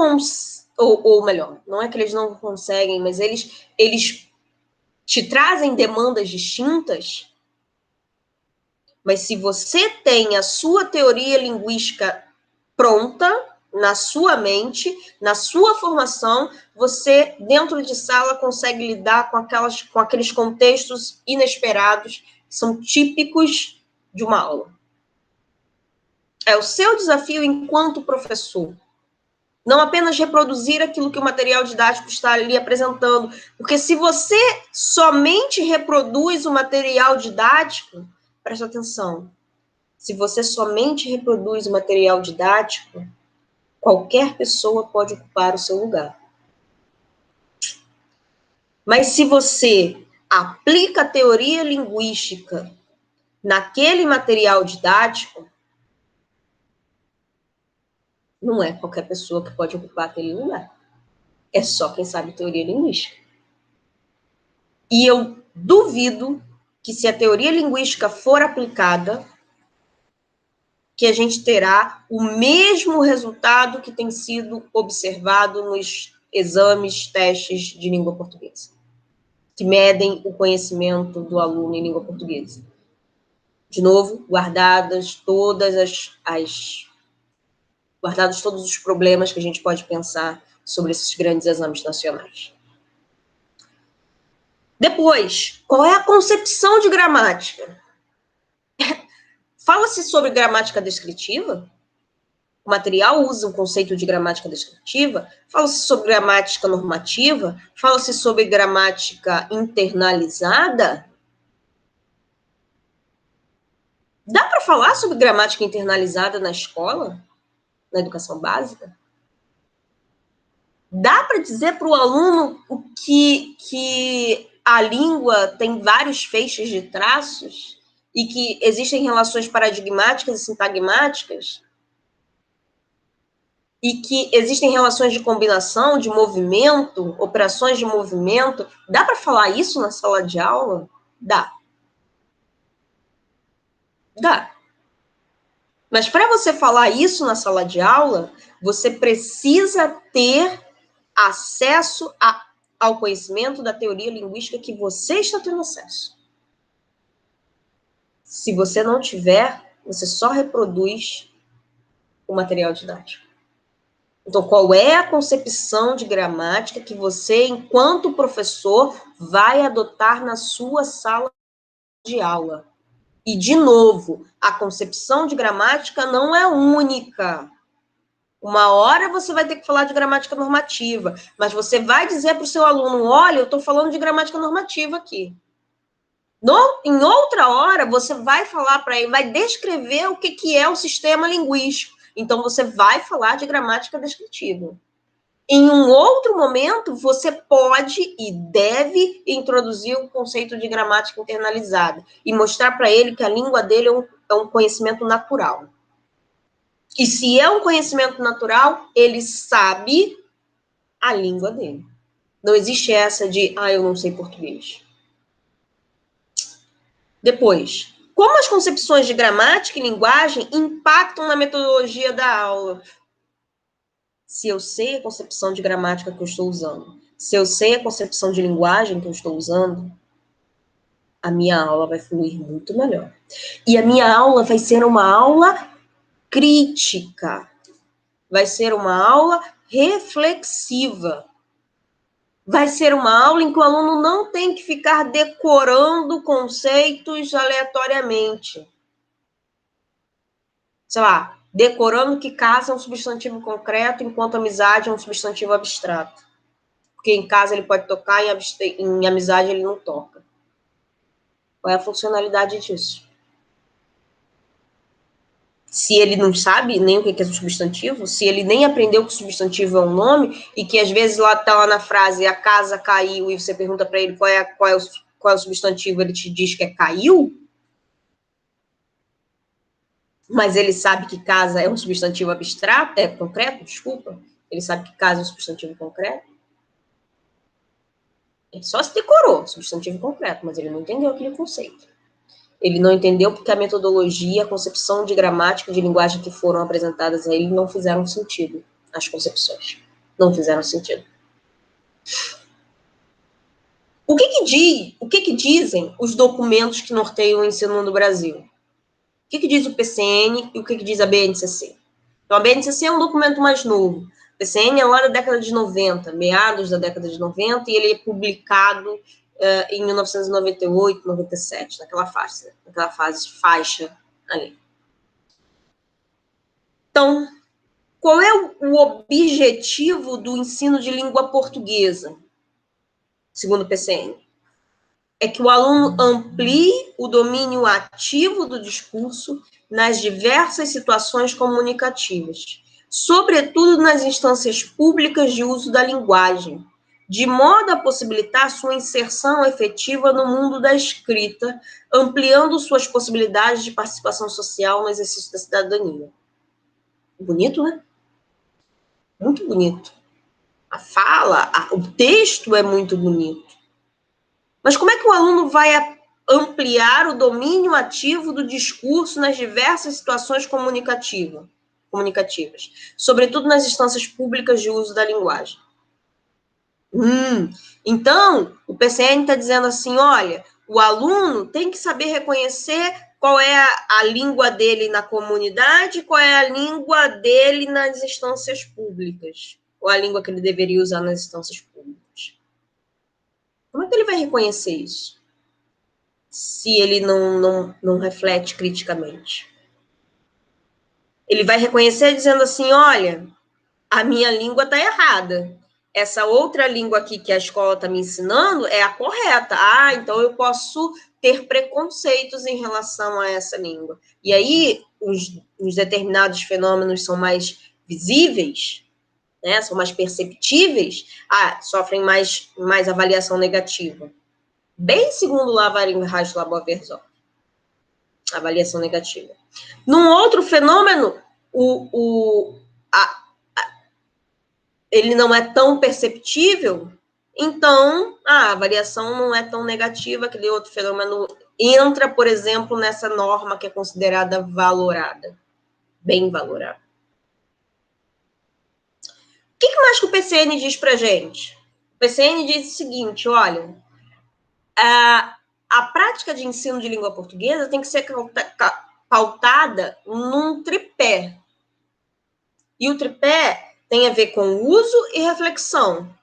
[SPEAKER 1] ou melhor, não é que eles não conseguem, mas eles te trazem demandas distintas, mas se você tem a sua teoria linguística pronta na sua mente, na sua formação, você, dentro de sala, consegue lidar com aqueles contextos inesperados que são típicos de uma aula. É o seu desafio enquanto professor. Não apenas reproduzir aquilo que o material didático está ali apresentando. Porque se você somente reproduz o material didático, presta atenção, se você somente reproduz o material didático, qualquer pessoa pode ocupar o seu lugar. Mas se você aplica a teoria linguística naquele material didático, não é qualquer pessoa que pode ocupar aquele lugar. É só quem sabe teoria linguística. E eu duvido que, se a teoria linguística for aplicada, que a gente terá o mesmo resultado que tem sido observado nos exames, testes de língua portuguesa, que medem o conhecimento do aluno em língua portuguesa. De novo, guardados todos os problemas que a gente pode pensar sobre esses grandes exames nacionais. Depois, qual é a concepção de gramática? Fala-se sobre gramática descritiva? O material usa um conceito de gramática descritiva? Fala-se sobre gramática normativa? Fala-se sobre gramática internalizada? Dá para falar sobre gramática internalizada na escola? Na educação básica? Dá para dizer para o aluno que a língua tem vários feixes de traços e que existem relações paradigmáticas e sintagmáticas? E que existem relações de combinação, de movimento, operações de movimento? Dá para falar isso na sala de aula? Dá. Dá. Mas para você falar isso na sala de aula, você precisa ter acesso ao conhecimento da teoria linguística que você está tendo acesso. Se você não tiver, você só reproduz o material didático. Então, qual é a concepção de gramática que você, enquanto professor, vai adotar na sua sala de aula? E, de novo, a concepção de gramática não é única. Uma hora você vai ter que falar de gramática normativa, mas você vai dizer para o seu aluno: olha, eu estou falando de gramática normativa aqui. Em outra hora, você vai falar para ele, vai descrever o que é o sistema linguístico. Então, você vai falar de gramática descritiva. Em um outro momento, você pode e deve introduzir o conceito de gramática internalizada e mostrar para ele que a língua dele é um conhecimento natural. E se é um conhecimento natural, ele sabe a língua dele. Não existe essa de, eu não sei português. Depois, como as concepções de gramática e linguagem impactam na metodologia da aula? Se eu sei a concepção de gramática que eu estou usando, se eu sei a concepção de linguagem que eu estou usando, a minha aula vai fluir muito melhor. E a minha aula vai ser uma aula crítica. Vai ser uma aula reflexiva. Vai ser uma aula em que o aluno não tem que ficar decorando conceitos aleatoriamente. Sei lá, decorando que casa é um substantivo concreto, enquanto amizade é um substantivo abstrato. Porque em casa ele pode tocar e em amizade ele não toca. Qual é a funcionalidade disso? Se ele não sabe nem o que é substantivo, se ele nem aprendeu que substantivo é um nome, e que às vezes está lá na frase, a casa caiu, e você pergunta para ele qual é o substantivo, ele te diz que é caiu, mas ele sabe que casa é um substantivo abstrato, concreto, desculpa, ele sabe que casa é um substantivo concreto. Ele só se decorou, substantivo concreto, mas ele não entendeu aquele conceito. Ele não entendeu porque a metodologia, a concepção de gramática, de linguagem que foram apresentadas a ele não fizeram sentido. As concepções não fizeram sentido. O que dizem os documentos que norteiam o ensino no Brasil? O que diz o PCN e o que diz a BNCC? Então, a BNCC é um documento mais novo. O PCN é lá da década de 90, meados da década de 90, e ele é publicado em 1998, 97, naquela faixa ali. Então, qual é o objetivo do ensino de língua portuguesa, segundo o PCN? É que o aluno amplie o domínio ativo do discurso nas diversas situações comunicativas, sobretudo nas instâncias públicas de uso da linguagem, de modo a possibilitar sua inserção efetiva no mundo da escrita, ampliando suas possibilidades de participação social no exercício da cidadania. Bonito, né? Muito bonito. A fala, o texto é muito bonito. Mas como é que o aluno vai ampliar o domínio ativo do discurso nas diversas situações comunicativas, sobretudo nas instâncias públicas de uso da linguagem? Então, o PCN está dizendo assim, olha, o aluno tem que saber reconhecer qual é a língua dele na comunidade, qual é a língua dele nas instâncias públicas, ou a língua que ele deveria usar nas instâncias públicas. Como é que ele vai reconhecer isso? Se ele não reflete criticamente. Ele vai reconhecer dizendo assim, olha, a minha língua está errada. Essa outra língua aqui que a escola está me ensinando é a correta. Ah, então eu posso ter preconceitos em relação a essa língua. E aí, os determinados fenômenos são mais visíveis, né, são mais perceptíveis, sofrem mais avaliação negativa. Bem segundo Lavarin-Reich Laboverzon, avaliação negativa. Num outro fenômeno, ele não é tão perceptível, então a avaliação não é tão negativa, aquele outro fenômeno entra, por exemplo, nessa norma que é considerada valorada, bem valorada. O que mais que o PCN diz para a gente? O PCN diz o seguinte, olha, a prática de ensino de língua portuguesa tem que ser pautada num tripé. E o tripé tem a ver com uso e reflexão.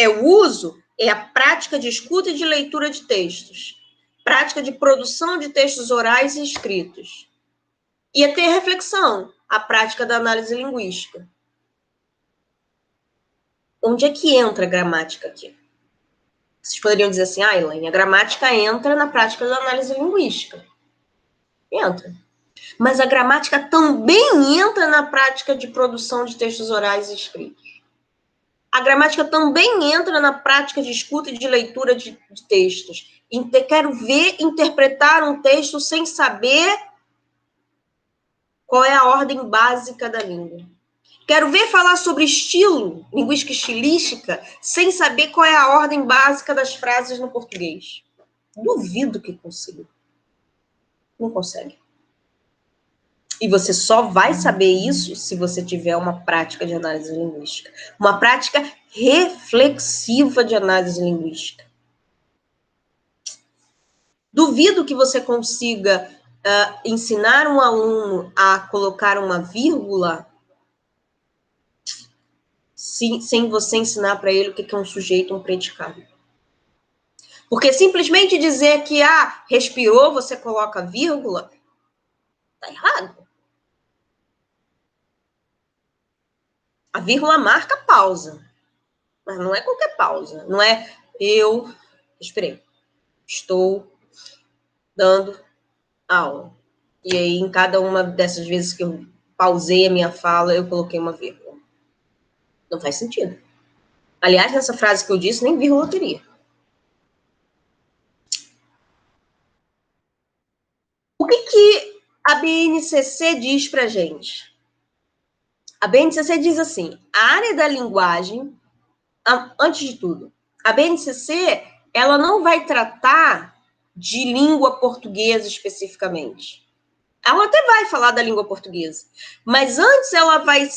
[SPEAKER 1] O uso é a prática de escuta e de leitura de textos, prática de produção de textos orais e escritos. E a ter reflexão, a prática da análise linguística. Onde é que entra a gramática aqui? Vocês poderiam dizer assim, Elaine, a gramática entra na prática da análise linguística. Entra. Mas a gramática também entra na prática de produção de textos orais e escritos. A gramática também entra na prática de escuta e de leitura de textos. Quero ver interpretar um texto sem saber qual é a ordem básica da língua. Quero ver falar sobre estilo, linguística estilística, sem saber qual é a ordem básica das frases no português. Duvido que consiga. Não consegue. E você só vai saber isso se você tiver uma prática de análise linguística. Uma prática reflexiva de análise linguística. Duvido que você consiga ensinar um aluno a colocar uma vírgula sem você ensinar para ele o que é um sujeito, um predicado. Porque simplesmente dizer que, respirou, você coloca vírgula, tá errado. A vírgula marca pausa. Mas não é qualquer pausa. Não é respirei, estou dando aula. E aí, em cada uma dessas vezes que eu pausei a minha fala, eu coloquei uma vírgula. Não faz sentido. Aliás, nessa frase que eu disse, nem vírgula eu teria. O que a BNCC diz pra gente? A BNCC diz assim, a área da linguagem, antes de tudo, a BNCC, ela não vai tratar de língua portuguesa especificamente. Ela até vai falar da língua portuguesa, mas antes ela vai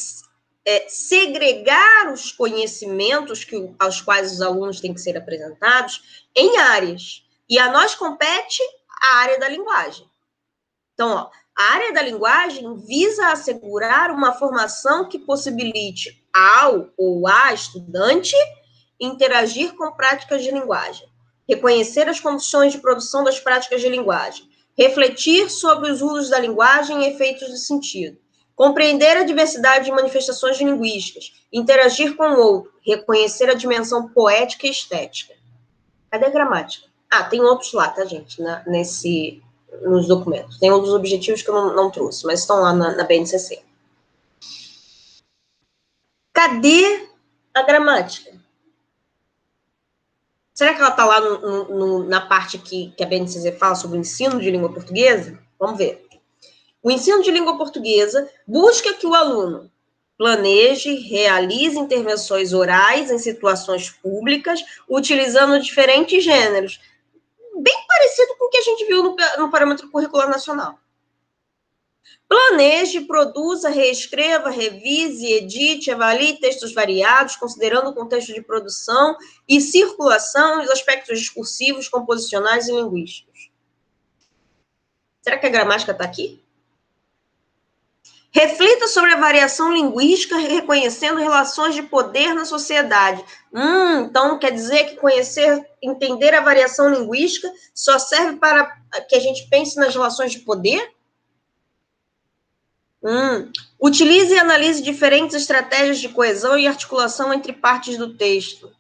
[SPEAKER 1] segregar os conhecimentos aos quais os alunos têm que ser apresentados em áreas. E a nós compete a área da linguagem. Então, a área da linguagem visa assegurar uma formação que possibilite ao ou à estudante interagir com práticas de linguagem, reconhecer as condições de produção das práticas de linguagem, refletir sobre os usos da linguagem e efeitos de sentido, compreender a diversidade de manifestações linguísticas, interagir com o outro, reconhecer a dimensão poética e estética. Cadê a gramática? Tem outros lá, tá, gente? Nos documentos. Tem outros objetivos que eu não trouxe, mas estão lá na Será que ela está lá na parte que a BNCC fala sobre o ensino de língua portuguesa? Vamos ver. O ensino de língua portuguesa busca que o aluno planeje, realize intervenções orais em situações públicas, utilizando diferentes gêneros. Bem parecido com o que a gente viu no Parâmetro Curricular Nacional. Planeje, produza, reescreva, revise, edite, avalie textos variados, considerando o contexto de produção e circulação e os aspectos discursivos, composicionais e linguísticos. Será que a gramática está aqui? Reflita sobre a variação linguística, reconhecendo relações de poder na sociedade. Então quer dizer que entender a variação linguística só serve para que a gente pense nas relações de poder? Utilize e analise diferentes estratégias de coesão e articulação entre partes do texto.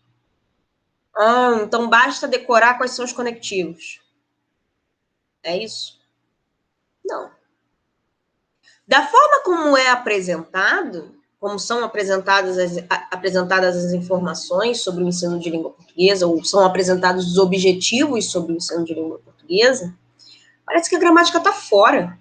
[SPEAKER 1] Então basta decorar quais são os conectivos. É isso? Não. Da forma como é apresentado, como são apresentadas as informações sobre o ensino de língua portuguesa, ou são apresentados os objetivos sobre o ensino de língua portuguesa, parece que a gramática está fora.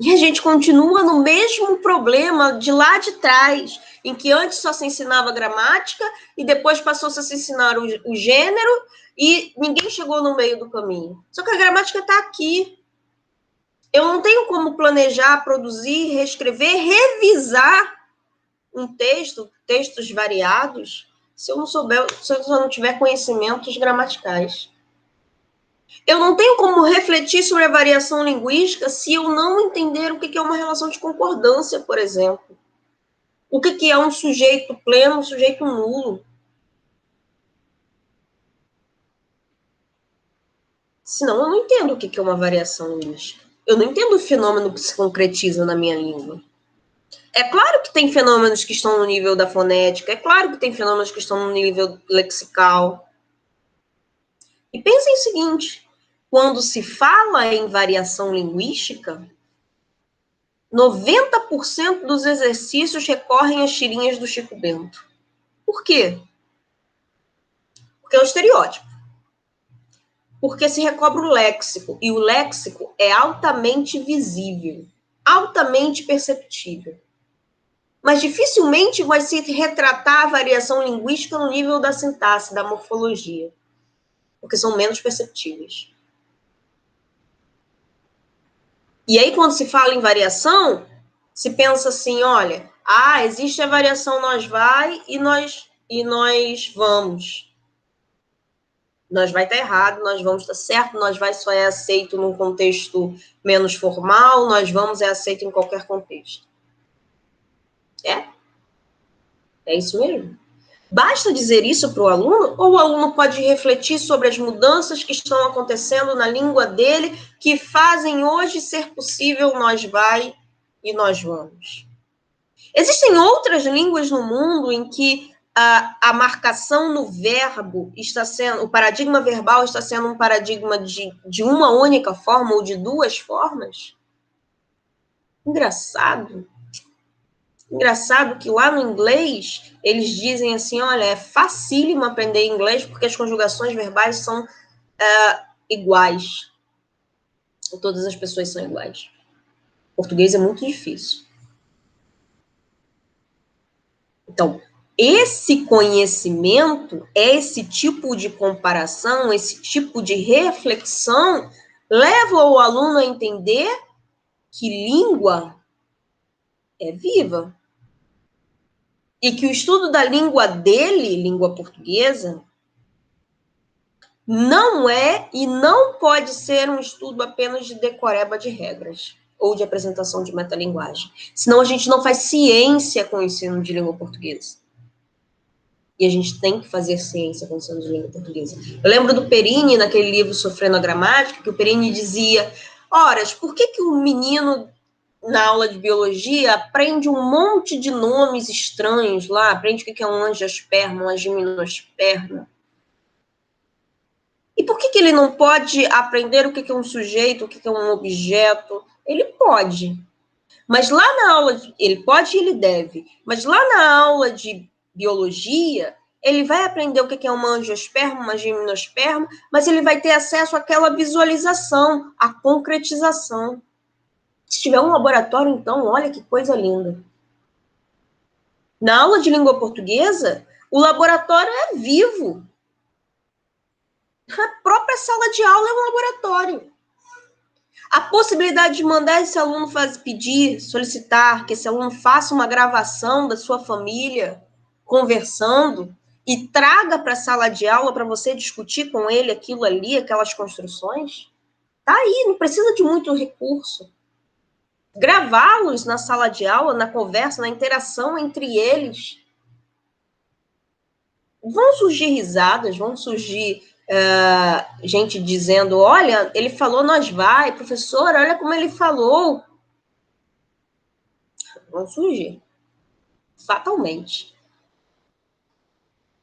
[SPEAKER 1] E a gente continua no mesmo problema de lá de trás, em que antes só se ensinava gramática e depois passou-se a se ensinar o gênero e ninguém chegou no meio do caminho. Só que a gramática está aqui. Eu não tenho como planejar, produzir, reescrever, revisar um textos variados, se eu não tiver conhecimentos gramaticais. Eu não tenho como refletir sobre a variação linguística se eu não entender o que é uma relação de concordância, por exemplo. O que é um sujeito pleno, um sujeito nulo. Senão eu não entendo o que é uma variação linguística. Eu não entendo o fenômeno que se concretiza na minha língua. É claro que tem fenômenos que estão no nível da fonética, é claro que tem fenômenos que estão no nível lexical. E pensem o seguinte, quando se fala em variação linguística, 90% dos exercícios recorrem às tirinhas do Chico Bento. Por quê? Porque é um estereótipo. Porque se recobre o léxico, e o léxico é altamente visível, altamente perceptível. Mas dificilmente vai se retratar a variação linguística no nível da sintaxe, da morfologia, porque são menos perceptíveis. E aí, quando se fala em variação, se pensa assim, olha, existe a variação nós vai e nós vamos. Nós vai estar errado, nós vamos estar certo, nós vai só é aceito num contexto menos formal, nós vamos é aceito em qualquer contexto. É isso mesmo? Basta dizer isso para o aluno, ou o aluno pode refletir sobre as mudanças que estão acontecendo na língua dele, que fazem hoje ser possível nós vai e nós vamos. Existem outras línguas no mundo em que a marcação no verbo está sendo, o paradigma verbal está sendo um paradigma de uma única forma ou de duas formas? Engraçado. Engraçado que lá no inglês, eles dizem assim, olha, é facílimo aprender inglês porque as conjugações verbais são iguais. Todas as pessoas são iguais. Português é muito difícil. Então, esse conhecimento, esse tipo de comparação, esse tipo de reflexão, leva o aluno a entender que língua é viva. E que o estudo da língua dele, língua portuguesa, não é e não pode ser um estudo apenas de decoreba de regras ou de apresentação de metalinguagem. Senão a gente não faz ciência com o ensino de língua portuguesa. E a gente tem que fazer ciência com o ensino de língua portuguesa. Eu lembro do Perini, naquele livro Sofrendo a Gramática, que o Perini dizia, horas, por que o menino na aula de biologia aprende um monte de nomes estranhos lá, aprende o que é um angiosperma, um gimnosperma. E por que ele não pode aprender o que é um sujeito, o que é um objeto? Ele pode. Mas lá na aula, ele pode e ele deve, mas lá na aula de biologia, ele vai aprender o que é uma angiosperma, uma gimnosperma, mas ele vai ter acesso àquela visualização, à concretização. Se tiver um laboratório, então, olha que coisa linda. Na aula de língua portuguesa, o laboratório é vivo. A própria sala de aula é um laboratório. A possibilidade de mandar esse aluno pedir, solicitar que esse aluno faça uma gravação da sua família, conversando, e traga para a sala de aula para você discutir com ele aquilo ali, aquelas construções, tá aí, não precisa de muito recurso. Gravá-los na sala de aula, na conversa, na interação entre eles. Vão surgir risadas, vão surgir gente dizendo, olha, ele falou, nós vai, professora, olha como ele falou. Vão surgir, fatalmente.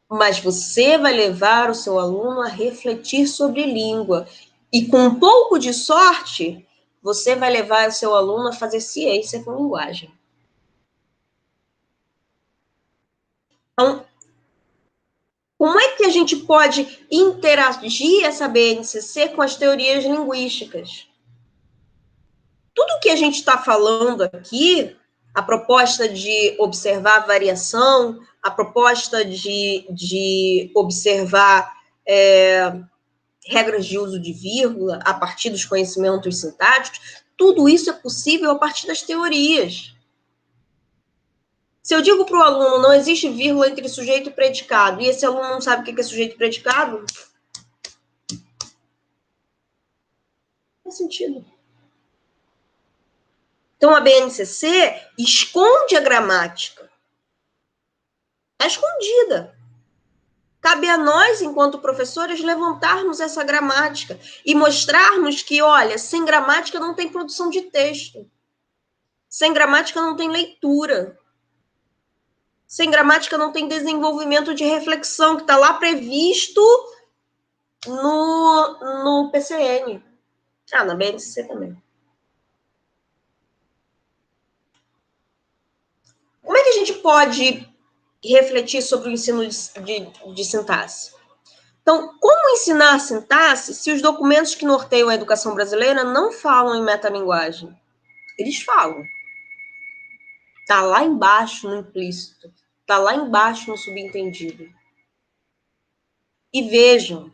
[SPEAKER 1] Mas você vai levar o seu aluno a refletir sobre língua. E com um pouco de sorte, você vai levar o seu aluno a fazer ciência com linguagem. Então, como é que a gente pode interagir essa BNCC com as teorias linguísticas? Tudo que a gente está falando aqui, a proposta de observar a variação, a proposta de observar regras de uso de vírgula a partir dos conhecimentos sintáticos, tudo isso é possível a partir das teorias. Se eu digo para o aluno, não existe vírgula entre sujeito e predicado, e esse aluno não sabe o que é sujeito e predicado, não faz sentido. Então, a BNCC esconde a gramática. Está escondida. Cabe a nós, enquanto professores, levantarmos essa gramática e mostrarmos que, olha, sem gramática não tem produção de texto. Sem gramática não tem leitura. Sem gramática não tem desenvolvimento de reflexão, que está lá previsto no PCN. Na BNCC também. Como é que a gente pode refletir sobre o ensino de sintaxe? Então, como ensinar sintaxe se os documentos que norteiam a educação brasileira não falam em metalinguagem? Eles falam. Está lá embaixo no implícito. Está lá embaixo no subentendido. E vejam,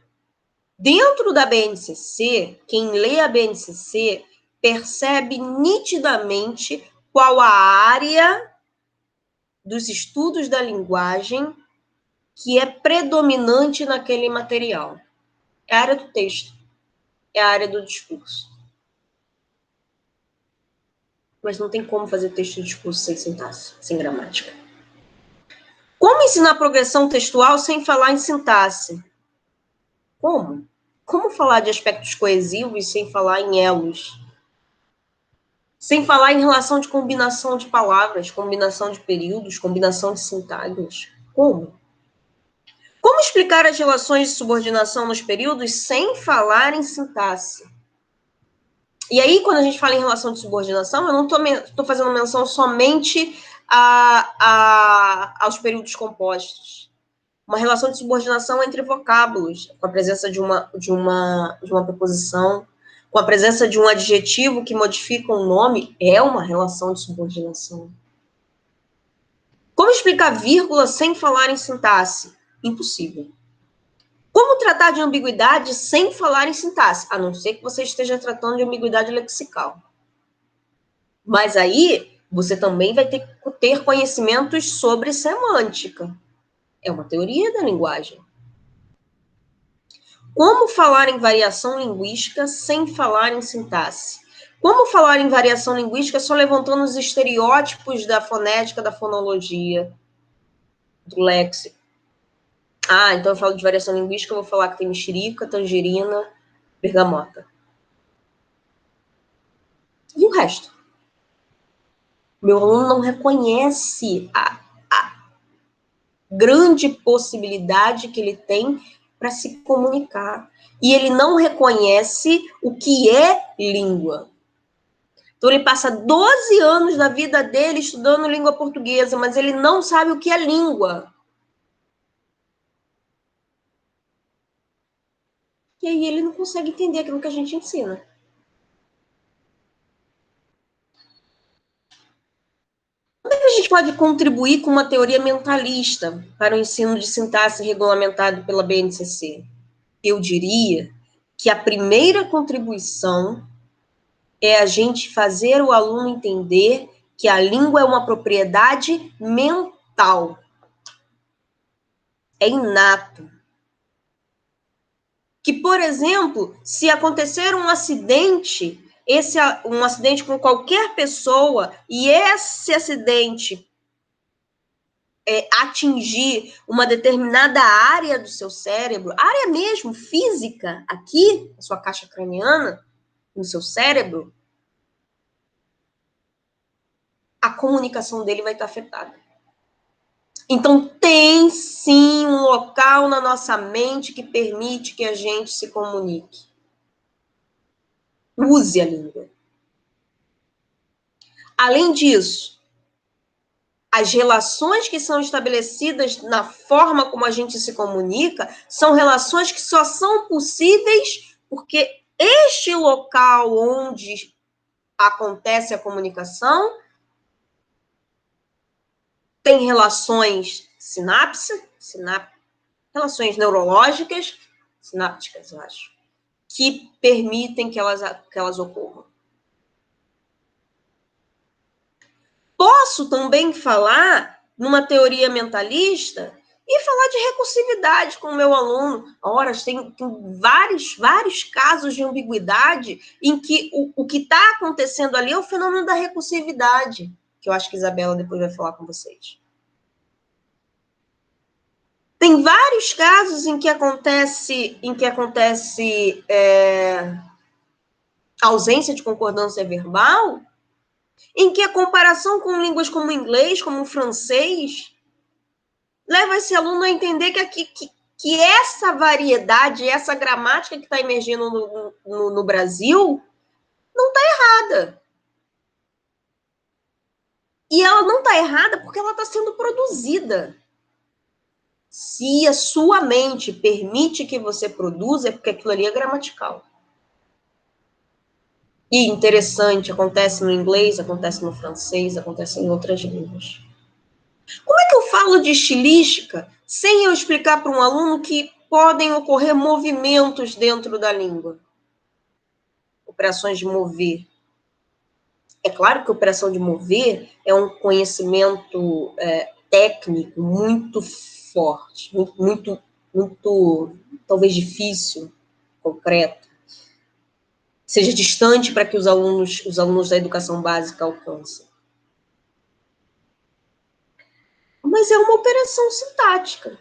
[SPEAKER 1] dentro da BNCC, quem lê a BNCC percebe nitidamente qual a área dos estudos da linguagem que é predominante naquele material. É a área do texto, é a área do discurso. Mas não tem como fazer texto de discurso sem sintaxe, sem gramática. Como ensinar progressão textual sem falar em sintaxe? Como? Como falar de aspectos coesivos sem falar em elos? Sem falar em relação de combinação de palavras, combinação de períodos, combinação de sintagmas? Como? Como explicar as relações de subordinação nos períodos sem falar em sintaxe? E aí, quando a gente fala em relação de subordinação, eu não estou fazendo menção somente aos períodos compostos. Uma relação de subordinação entre vocábulos, com a presença de uma preposição, com a presença de um adjetivo que modifica um nome, é uma relação de subordinação. Como explicar vírgula sem falar em sintaxe? Impossível. Como tratar de ambiguidade sem falar em sintaxe? A não ser que você esteja tratando de ambiguidade lexical. Mas aí, você também vai ter que ter conhecimentos sobre semântica. É uma teoria da linguagem. Como falar em variação linguística sem falar em sintaxe? Como falar em variação linguística só levantando os estereótipos da fonética, da fonologia, do léxico? Então eu falo de variação linguística, eu vou falar que tem mexerica, tangerina, bergamota. E o resto? Meu aluno não reconhece a grande possibilidade que ele tem para se comunicar. E ele não reconhece o que é língua. Então, ele passa 12 anos da vida dele estudando língua portuguesa, mas ele não sabe o que é língua. E aí ele não consegue entender aquilo que a gente ensina. Como é que a gente pode contribuir com uma teoria mentalista para o ensino de sintaxe regulamentado pela BNCC? Eu diria que a primeira contribuição é a gente fazer o aluno entender que a língua é uma propriedade mental. É inato. Que, por exemplo, se acontecer um acidente, um acidente com qualquer pessoa, e esse acidente atingir uma determinada área do seu cérebro, área mesmo física, aqui, na sua caixa craniana, no seu cérebro, a comunicação dele vai estar afetada. Então, tem sim um local na nossa mente que permite que a gente se comunique. Use a língua. Além disso, as relações que são estabelecidas na forma como a gente se comunica são relações que só são possíveis porque este local onde acontece a comunicação tem relações relações neurológicas, sinápticas, eu acho, que permitem que elas ocorram. Posso também falar numa teoria mentalista e falar de recursividade com o meu aluno. Ora, tem vários casos de ambiguidade em que o que está acontecendo ali é o fenômeno da recursividade, que eu acho que a Isabela depois vai falar com vocês. Tem vários casos em que acontece ausência de concordância verbal, em que a comparação com línguas como o inglês, como o francês, leva esse aluno a entender que essa variedade, essa gramática que está emergindo no Brasil, não está errada. E ela não está errada porque ela está sendo produzida. Se a sua mente permite que você produza, é porque aquilo ali é gramatical. E interessante, acontece no inglês, acontece no francês, acontece em outras línguas. Como é que eu falo de estilística sem eu explicar para um aluno que podem ocorrer movimentos dentro da língua? Operações de mover. É claro que a operação de mover é um conhecimento técnico muito forte, muito talvez difícil, concreto, seja distante para que os alunos da educação básica alcancem. Mas é uma operação sintática.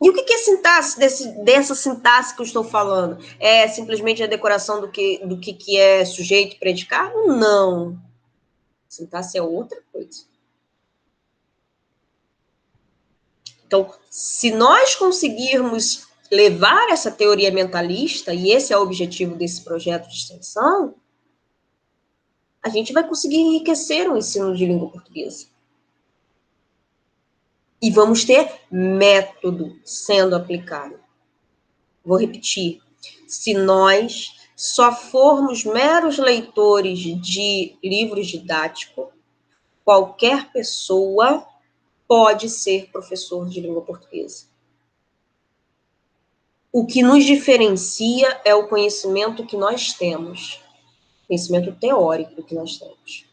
[SPEAKER 1] E o que é sintaxe dessa sintaxe que eu estou falando? É simplesmente a decoração do que é sujeito e predicado? Não. Sintaxe é outra coisa. Então, se nós conseguirmos levar essa teoria mentalista, e esse é o objetivo desse projeto de extensão, a gente vai conseguir enriquecer o ensino de língua portuguesa. E vamos ter método sendo aplicado. Vou repetir. Se nós só formos meros leitores de livros didáticos, qualquer pessoa pode ser professor de língua portuguesa. O que nos diferencia é o conhecimento que nós temos, conhecimento teórico que nós temos.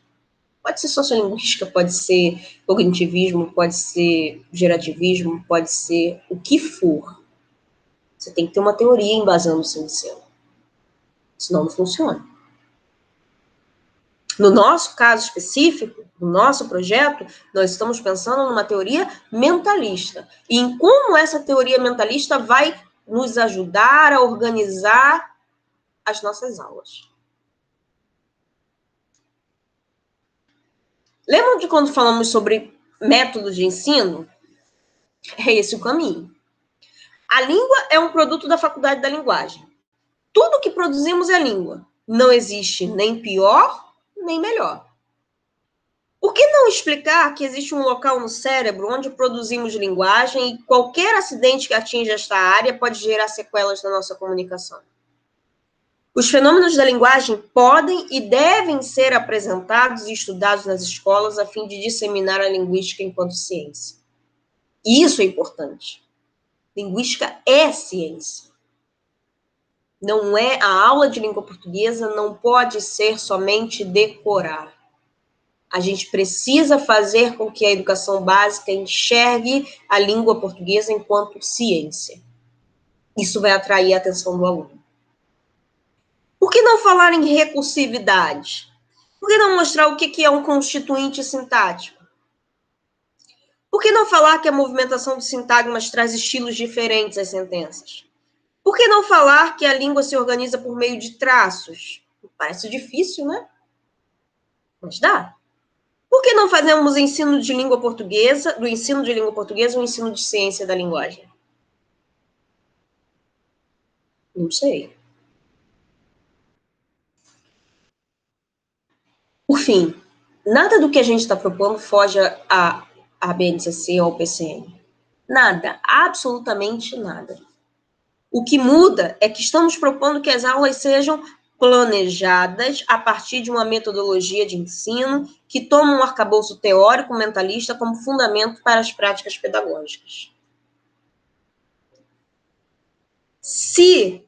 [SPEAKER 1] Pode ser sociolinguística, pode ser cognitivismo, pode ser gerativismo, pode ser o que for. Você tem que ter uma teoria embasando o seu ensino. Senão não funciona. No nosso caso específico, no nosso projeto, nós estamos pensando numa teoria mentalista. E em como essa teoria mentalista vai nos ajudar a organizar as nossas aulas. Lembram de quando falamos sobre método de ensino? É esse o caminho. A língua é um produto da faculdade da linguagem. Tudo que produzimos é língua. Não existe nem pior, nem melhor. Por que não explicar que existe um local no cérebro onde produzimos linguagem e qualquer acidente que atinja esta área pode gerar sequelas na nossa comunicação? Os fenômenos da linguagem podem e devem ser apresentados e estudados nas escolas a fim de disseminar a linguística enquanto ciência. E isso é importante. Linguística é ciência. Não é a aula de língua portuguesa, não pode ser somente decorar. A gente precisa fazer com que a educação básica enxergue a língua portuguesa enquanto ciência. Isso vai atrair a atenção do aluno. Por que não falar em recursividade? Por que não mostrar o que é um constituinte sintático? Por que não falar que a movimentação de sintagmas traz estilos diferentes às sentenças? Por que não falar que a língua se organiza por meio de traços? Parece difícil, né? Mas dá. Por que não fazemos ensino de língua portuguesa, do ensino de língua portuguesa, o ensino de ciência da linguagem? Não sei. Por fim, nada do que a gente está propondo foge à BNCC ou ao PCN. Nada, absolutamente nada. O que muda é que estamos propondo que as aulas sejam planejadas a partir de uma metodologia de ensino que toma um arcabouço teórico mentalista como fundamento para as práticas pedagógicas. Se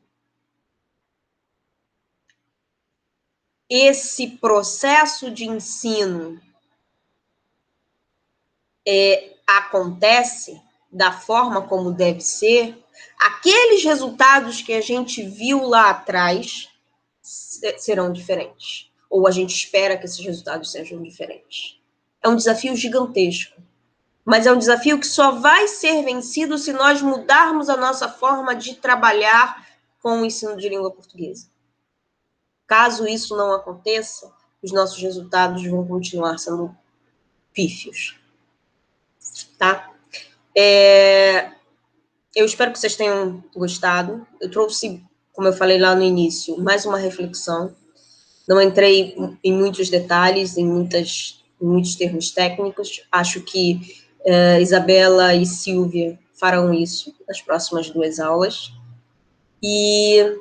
[SPEAKER 1] esse processo de ensino acontece da forma como deve ser, aqueles resultados que a gente viu lá atrás serão diferentes. Ou a gente espera que esses resultados sejam diferentes. É um desafio gigantesco. Mas é um desafio que só vai ser vencido se nós mudarmos a nossa forma de trabalhar com o ensino de língua portuguesa. Caso isso não aconteça, os nossos resultados vão continuar sendo pífios. Tá? Eu espero que vocês tenham gostado. Eu trouxe, como eu falei lá no início, mais uma reflexão. Não entrei em muitos detalhes, em muitos termos técnicos. Acho que Isabela e Silvia farão isso nas próximas 2 aulas. E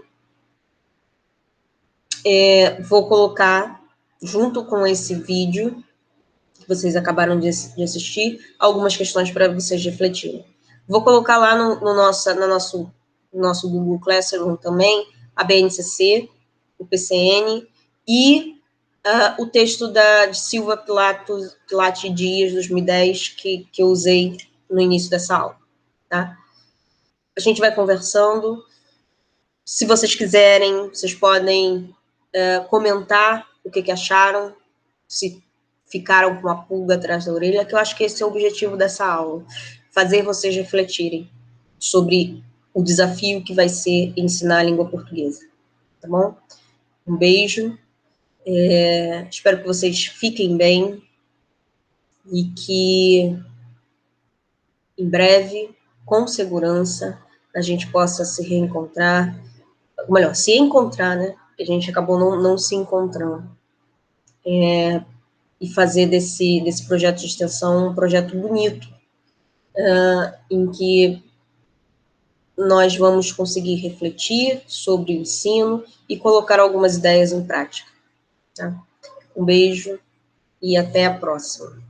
[SPEAKER 1] vou colocar, junto com esse vídeo, que vocês acabaram de assistir, algumas questões para vocês refletirem. Vou colocar lá no nosso Google Classroom também a BNCC, o PCN e o texto de Silva Pilate Dias, 2010, que eu usei no início dessa aula. Tá? A gente vai conversando. Se vocês quiserem, vocês podem comentar o que acharam, se ficaram com uma pulga atrás da orelha, que eu acho que esse é o objetivo dessa aula, fazer vocês refletirem sobre o desafio que vai ser ensinar a língua portuguesa, tá bom? Um beijo, espero que vocês fiquem bem e que em breve, com segurança, a gente possa se reencontrar, ou melhor, se encontrar, né? A gente acabou não se encontrando. E fazer desse projeto de extensão um projeto bonito, em que nós vamos conseguir refletir sobre o ensino e colocar algumas ideias em prática. Tá? Um beijo e até a próxima.